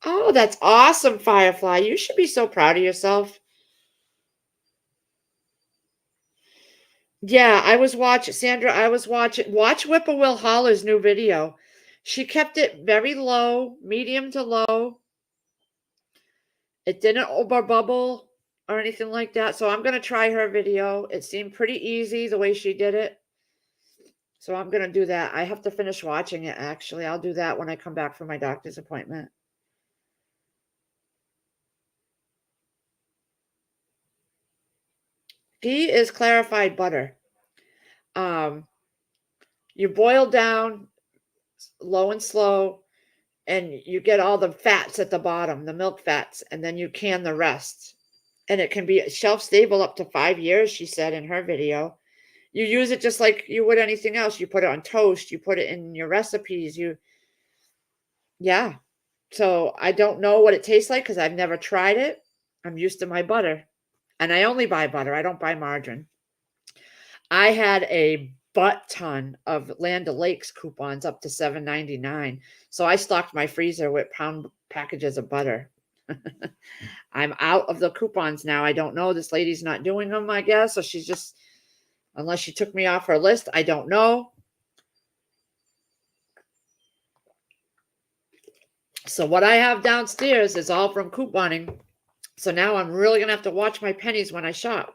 Oh, that's awesome, Firefly. You should be so proud of yourself. Yeah, I was watching, Sandra, watch Whippoorwill Holler's new video. She kept it very low, medium to low. It didn't over bubble or anything like that. So I'm going to try her video. It seemed pretty easy the way she did it. So I'm going to do that. I have to finish watching it, actually. I'll do that when I come back from my doctor's appointment. Ghee is clarified butter. You boil down low and slow, and you get all the fats at the bottom, the milk fats, and then you can the rest. And it can be shelf stable up to 5 years, she said in her video. You use it just like you would anything else. You put it on toast, you put it in your recipes, yeah. So I don't know what it tastes like because I've never tried it. I'm used to my butter. And I only buy butter. I don't buy margarine. I had a butt ton of Land O'Lakes coupons up to $7.99. So I stocked my freezer with pound packages of butter. I'm out of the coupons now. I don't know. This lady's not doing them, I guess. So she's just, unless she took me off her list, I don't know. So what I have downstairs is all from couponing. So now I'm really going to have to watch my pennies when I shop.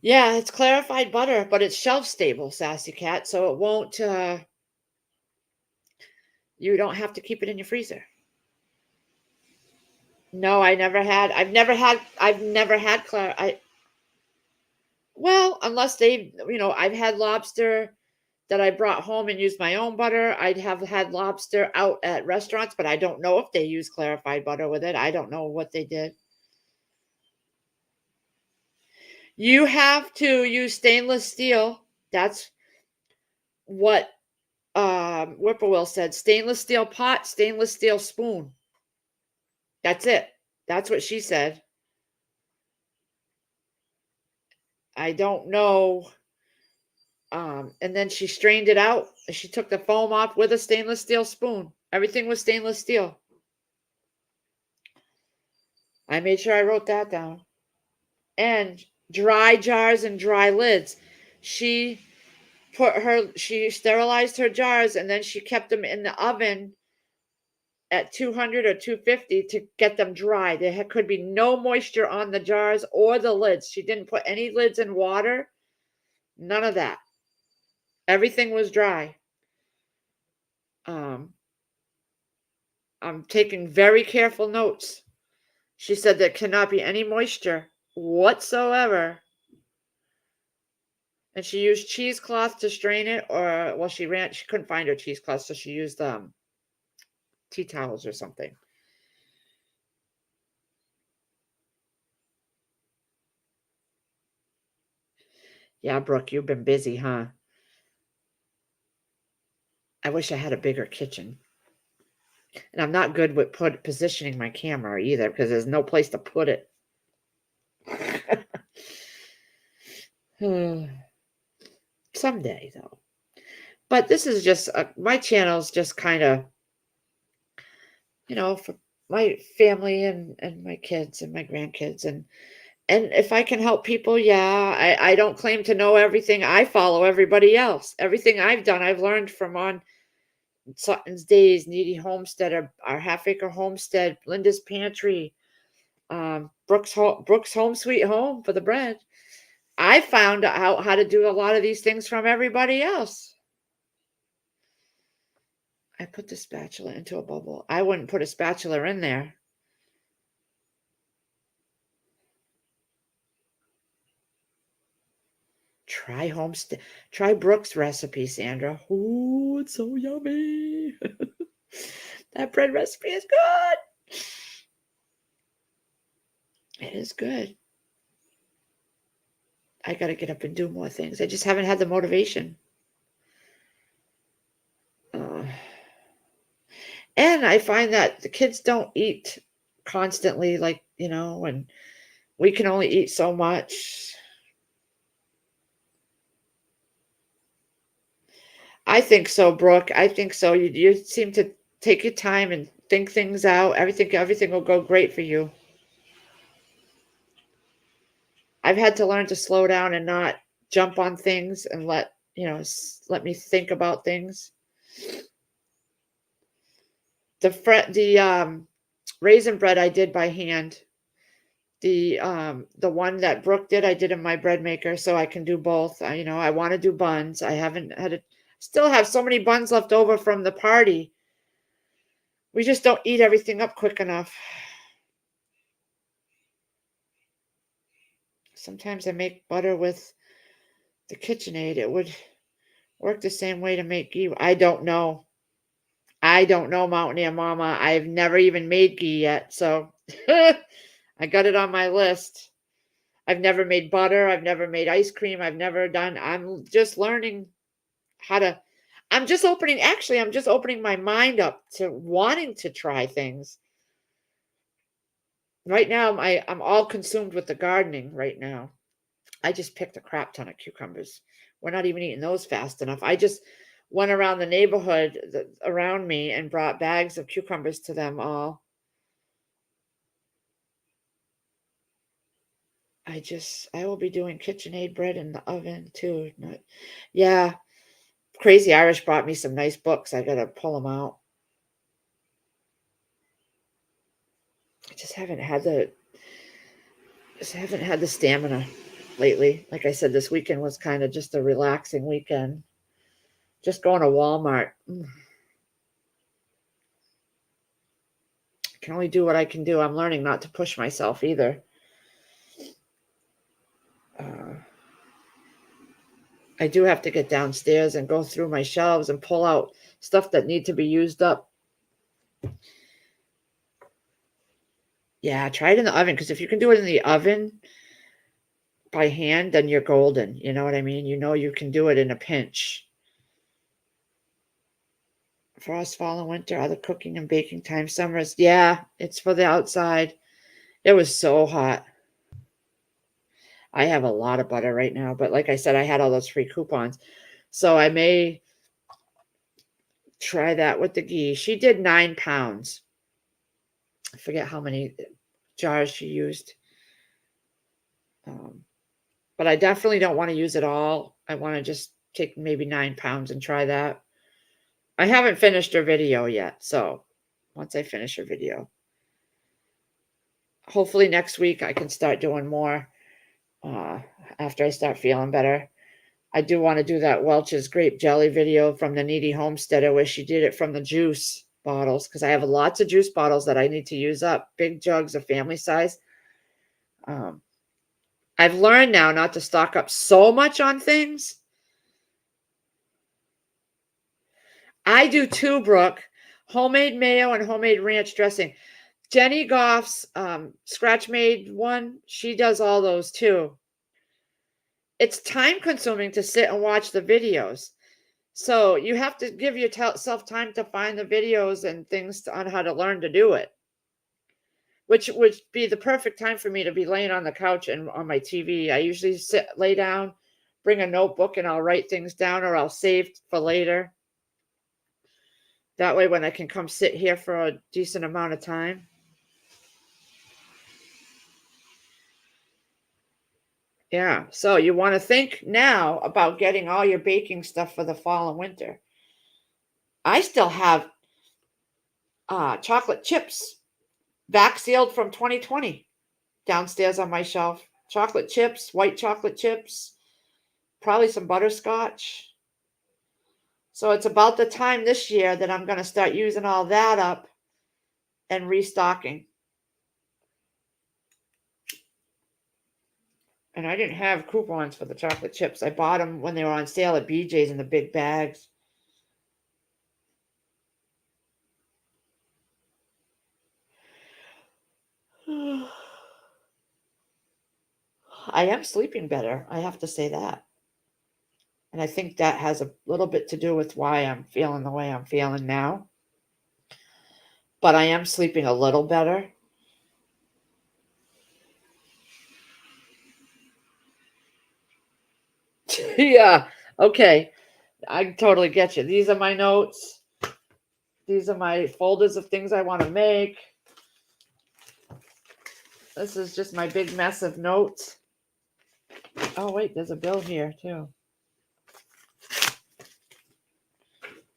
Yeah, it's clarified butter, but it's shelf stable, Sassy Cat, so it won't You don't have to keep it in your freezer. No, I've never had well, unless I've had lobster that I brought home and used my own butter. I'd have had lobster out at restaurants, but I don't know if they use clarified butter with it. I don't know what they did. You have to use stainless steel. That's what Whippoorwill said. Stainless steel pot, stainless steel spoon. That's it. That's what she said. I don't know. And then she strained it out. She took the foam off with a stainless steel spoon. Everything was stainless steel. I made sure I wrote that down. And dry jars and dry lids. She she sterilized her jars and then she kept them in the oven at 200 or 250 to get them dry. There could be no moisture on the jars or the lids. She didn't put any lids in water. None of that. Everything was dry. I'm taking very careful notes. She said there cannot be any moisture whatsoever. And she used cheesecloth to strain it, or well, she couldn't find her cheesecloth, so she used tea towels or something. Yeah, Brooke, you've been busy, huh? I wish I had a bigger kitchen. And I'm not good with positioning my camera either because there's no place to put it. Someday, though. But this is just my channel's just kind of, for my family and my kids and my grandkids and if I can help people, yeah. I don't claim to know everything. I follow everybody else. Everything I've done, I've learned from on Sutton's Days, Needy Homestead, our Half Acre Homestead, Linda's Pantry, Brooks Home Sweet Home for the bread. I found out how to do a lot of these things from everybody else. I put the spatula into a bubble. I wouldn't put a spatula in there. Try Brooks' recipe, Sandra. Ooh, it's so yummy. That bread recipe is good. It is good. I got to get up and do more things. I just haven't had the motivation. And I find that the kids don't eat constantly, and we can only eat so much. I think so, Brooke. I think so. You seem to take your time and think things out. Everything will go great for you. I've had to learn to slow down and not jump on things and let me think about things. The raisin bread I did by hand. The one that Brooke did, I did in my bread maker, so I can do both. I want to do buns. I haven't had it. Still have so many buns left over from the party. We just don't eat everything up quick enough. Sometimes I make butter with the KitchenAid. It would work the same way to make ghee. I don't know. Mountaineer Mama. I've never even made ghee yet, so I got it on my list. I've never made butter. I've never made ice cream. I'm just learning how to. I'm just opening my mind up to wanting to try things. Right now, I'm all consumed with the gardening right now. I just picked a crap ton of cucumbers. We're not even eating those fast enough. I just went around the neighborhood around me and brought bags of cucumbers to them all. I will be doing KitchenAid bread in the oven too. Yeah. Crazy Irish brought me some nice books. I gotta pull them out. I just haven't had the stamina lately. Like I said, this weekend was kind of just a relaxing weekend. Just going to Walmart. can only do what I can do. I'm learning not to push myself either. I do have to get downstairs and go through my shelves and pull out stuff that need to be used up. Yeah, try it in the oven, because if you can do it in the oven by hand, then you're golden. You know what I mean? You know you can do it in a pinch. Frost, fall, and winter, other cooking and baking time. Summers, yeah, it's for the outside. It was so hot. I have a lot of butter right now, but like I said, I had all those free coupons. So I may try that with the ghee. She did 9 pounds. I forget how many jars she used. But I definitely don't want to use it all. I want to just take maybe 9 pounds and try that. I haven't finished her video yet. So once I finish her video, hopefully next week I can start doing more after I start feeling better. I do want to do that Welch's grape jelly video from the Needy Homesteader where she did it from the juice bottles, because I have lots of juice bottles that I need to use up. Big jugs of family size. I've learned now not to stock up so much on things. I do too, Brooke. Homemade mayo and homemade ranch dressing. Jenny Goff's scratch made one, she does all those too. It's time consuming to sit and watch the videos. So you have to give yourself time to find the videos and things on how to learn to do it, which would be the perfect time for me to be laying on the couch and on my TV. I usually lay down, bring a notebook, and I'll write things down, or I'll save for later. That way, when I can come sit here for a decent amount of time. Yeah, so you want to think now about getting all your baking stuff for the fall and winter. I still have chocolate chips vac sealed from 2020 downstairs on my shelf. Chocolate chips, white chocolate chips, probably some butterscotch. So it's about the time this year that I'm going to start using all that up and restocking. And I didn't have coupons for the chocolate chips. I bought them when they were on sale at BJ's in the big bags. I am sleeping better. I have to say that. And I think that has a little bit to do with why I'm feeling the way I'm feeling now. But I am sleeping a little better. Yeah. Okay. I totally get you. These are my notes. These are my folders of things I want to make. This is just my big mess of notes. Oh, wait, there's a bill here, too.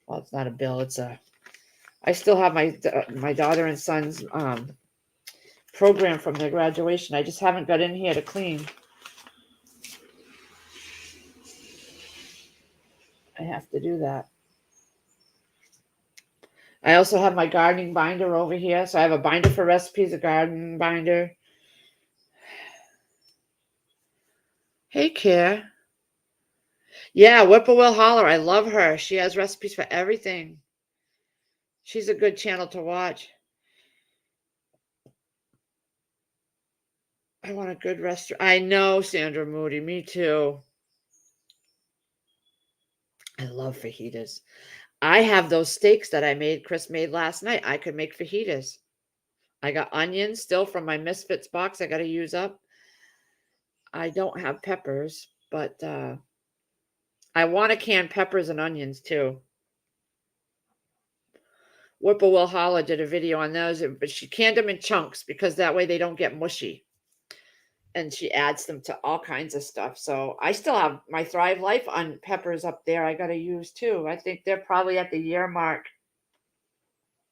Well, it's not a bill. I still have my daughter and son's program from their graduation. I just haven't got in here to clean. I have to do that. I also have my gardening binder over here. So I have a binder for recipes, a gardening binder. Hey, Care. Yeah, Whippoorwill Holler. I love her. She has recipes for everything. She's a good channel to watch. I want a good restaurant. I know, Sandra Moody. Me too. I love fajitas. I have those steaks that Chris made last night. I could make fajitas. I got onions still from my Misfits box I got to use up. I don't have peppers, but I want to can peppers and onions too. Whippoorwill Holler did a video on those, but she canned them in chunks because that way they don't get mushy. And she adds them to all kinds of stuff. So I still have my Thrive Life on peppers up there I got to use too. I think they're probably at the year mark.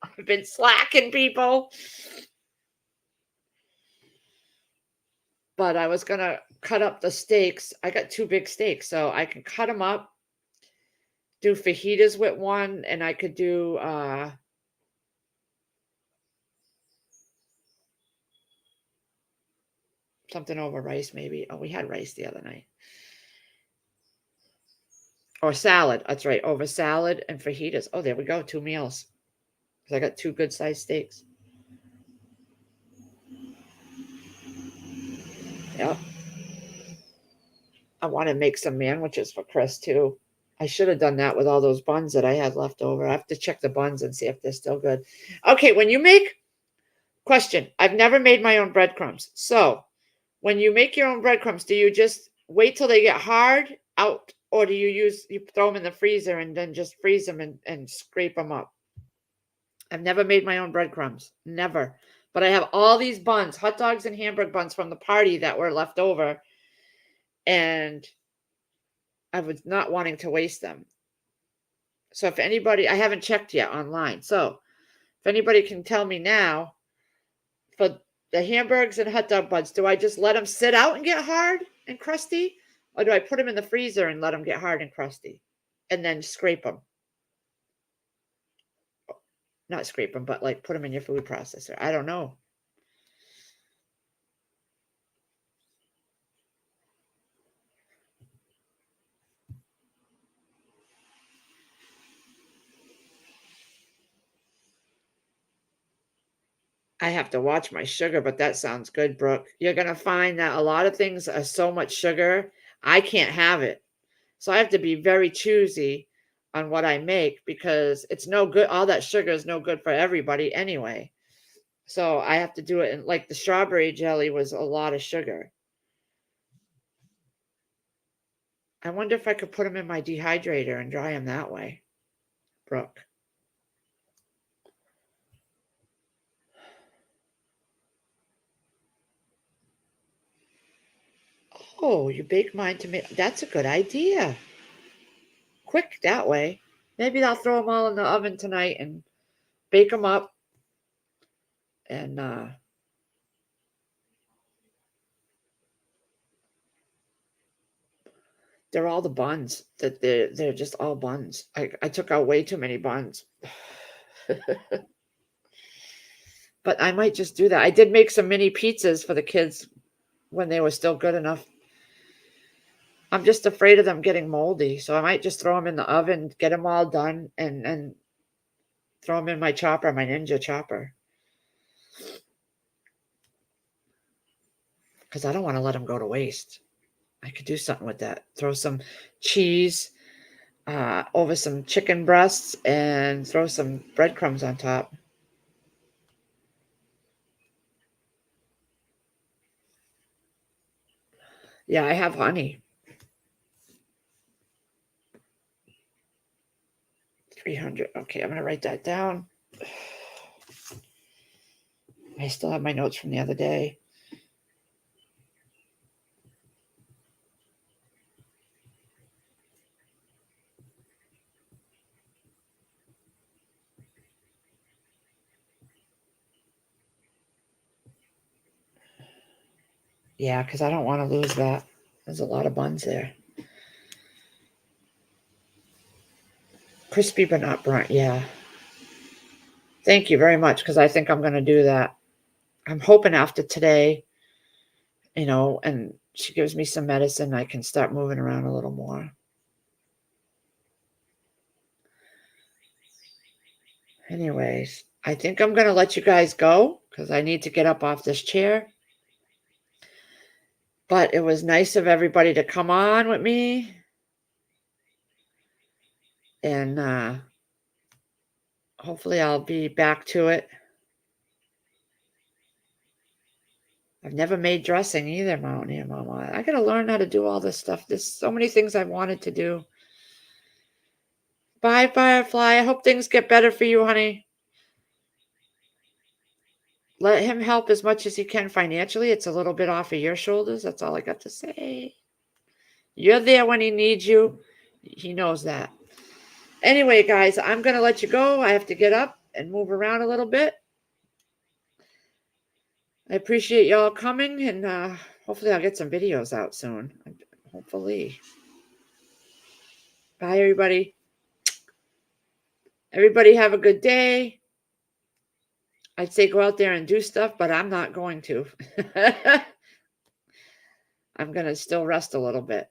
I've been slacking, people. But I was going to cut up the steaks. I got 2 big steaks, so I can cut them up, do fajitas with one, and I could do Something over rice, maybe. Oh, we had rice the other night. Or salad. That's right. Over salad and fajitas. Oh, there we go. 2 meals. Because I got 2 good-sized steaks. Yep. I want to make some sandwiches for Chris, too. I should have done that with all those buns that I had left over. I have to check the buns and see if they're still good. Okay, when you make... Question. I've never made my own breadcrumbs. So, when you make your own breadcrumbs, do you just wait till they get hard out, or do you throw them in the freezer and then just freeze them and scrape them up? I've never made my own breadcrumbs. Never. But I have all these buns, hot dogs and hamburger buns from the party that were left over. And I was not wanting to waste them. So if anybody, I haven't checked yet online. So if anybody can tell me now, for the hamburgers and hot dog buns, do I just let them sit out and get hard and crusty? Or do I put them in the freezer and let them get hard and crusty? And then scrape them? Not scrape them, but like put them in your food processor. I don't know. I have to watch my sugar, but that sounds good, Brooke. You're going to find that a lot of things are so much sugar, I can't have it. So I have to be very choosy on what I make because it's no good. All that sugar is no good for everybody anyway. So I have to do it. And like the strawberry jelly was a lot of sugar. I wonder if I could put them in my dehydrator and dry them that way, Brooke. Oh, you bake mine to make. That's a good idea. Quick that way. Maybe I'll throw them all in the oven tonight and bake them up. And they're all the buns. That they're just all buns. I took out way too many buns. But I might just do that. I did make some mini pizzas for the kids when they were still good enough. I'm just afraid of them getting moldy, so I might just throw them in the oven, get them all done, and throw them in my chopper, my Ninja chopper. Because I don't want to let them go to waste. I could do something with that. Throw some cheese over some chicken breasts and throw some breadcrumbs on top. Yeah, I have honey. 300. Okay, I'm going to write that down. I still have my notes from the other day. Yeah, because I don't want to lose that. There's a lot of buns there. Crispy but not burnt. Yeah. Thank you very much, because I think I'm going to do that. I'm hoping after today, and she gives me some medicine, I can start moving around a little more. Anyways, I think I'm going to let you guys go because I need to get up off this chair. But it was nice of everybody to come on with me. And hopefully I'll be back to it. I've never made dressing either, Mama. I got to learn how to do all this stuff. There's so many things I've wanted to do. Bye, Firefly. I hope things get better for you, honey. Let him help as much as he can financially. It's a little bit off of your shoulders. That's all I got to say. You're there when he needs you. He knows that. Anyway, guys, I'm going to let you go. I have to get up and move around a little bit. I appreciate y'all coming, and hopefully I'll get some videos out soon. Hopefully. Bye, everybody. Everybody have a good day. I'd say go out there and do stuff, but I'm not going to. I'm gonna still rest a little bit.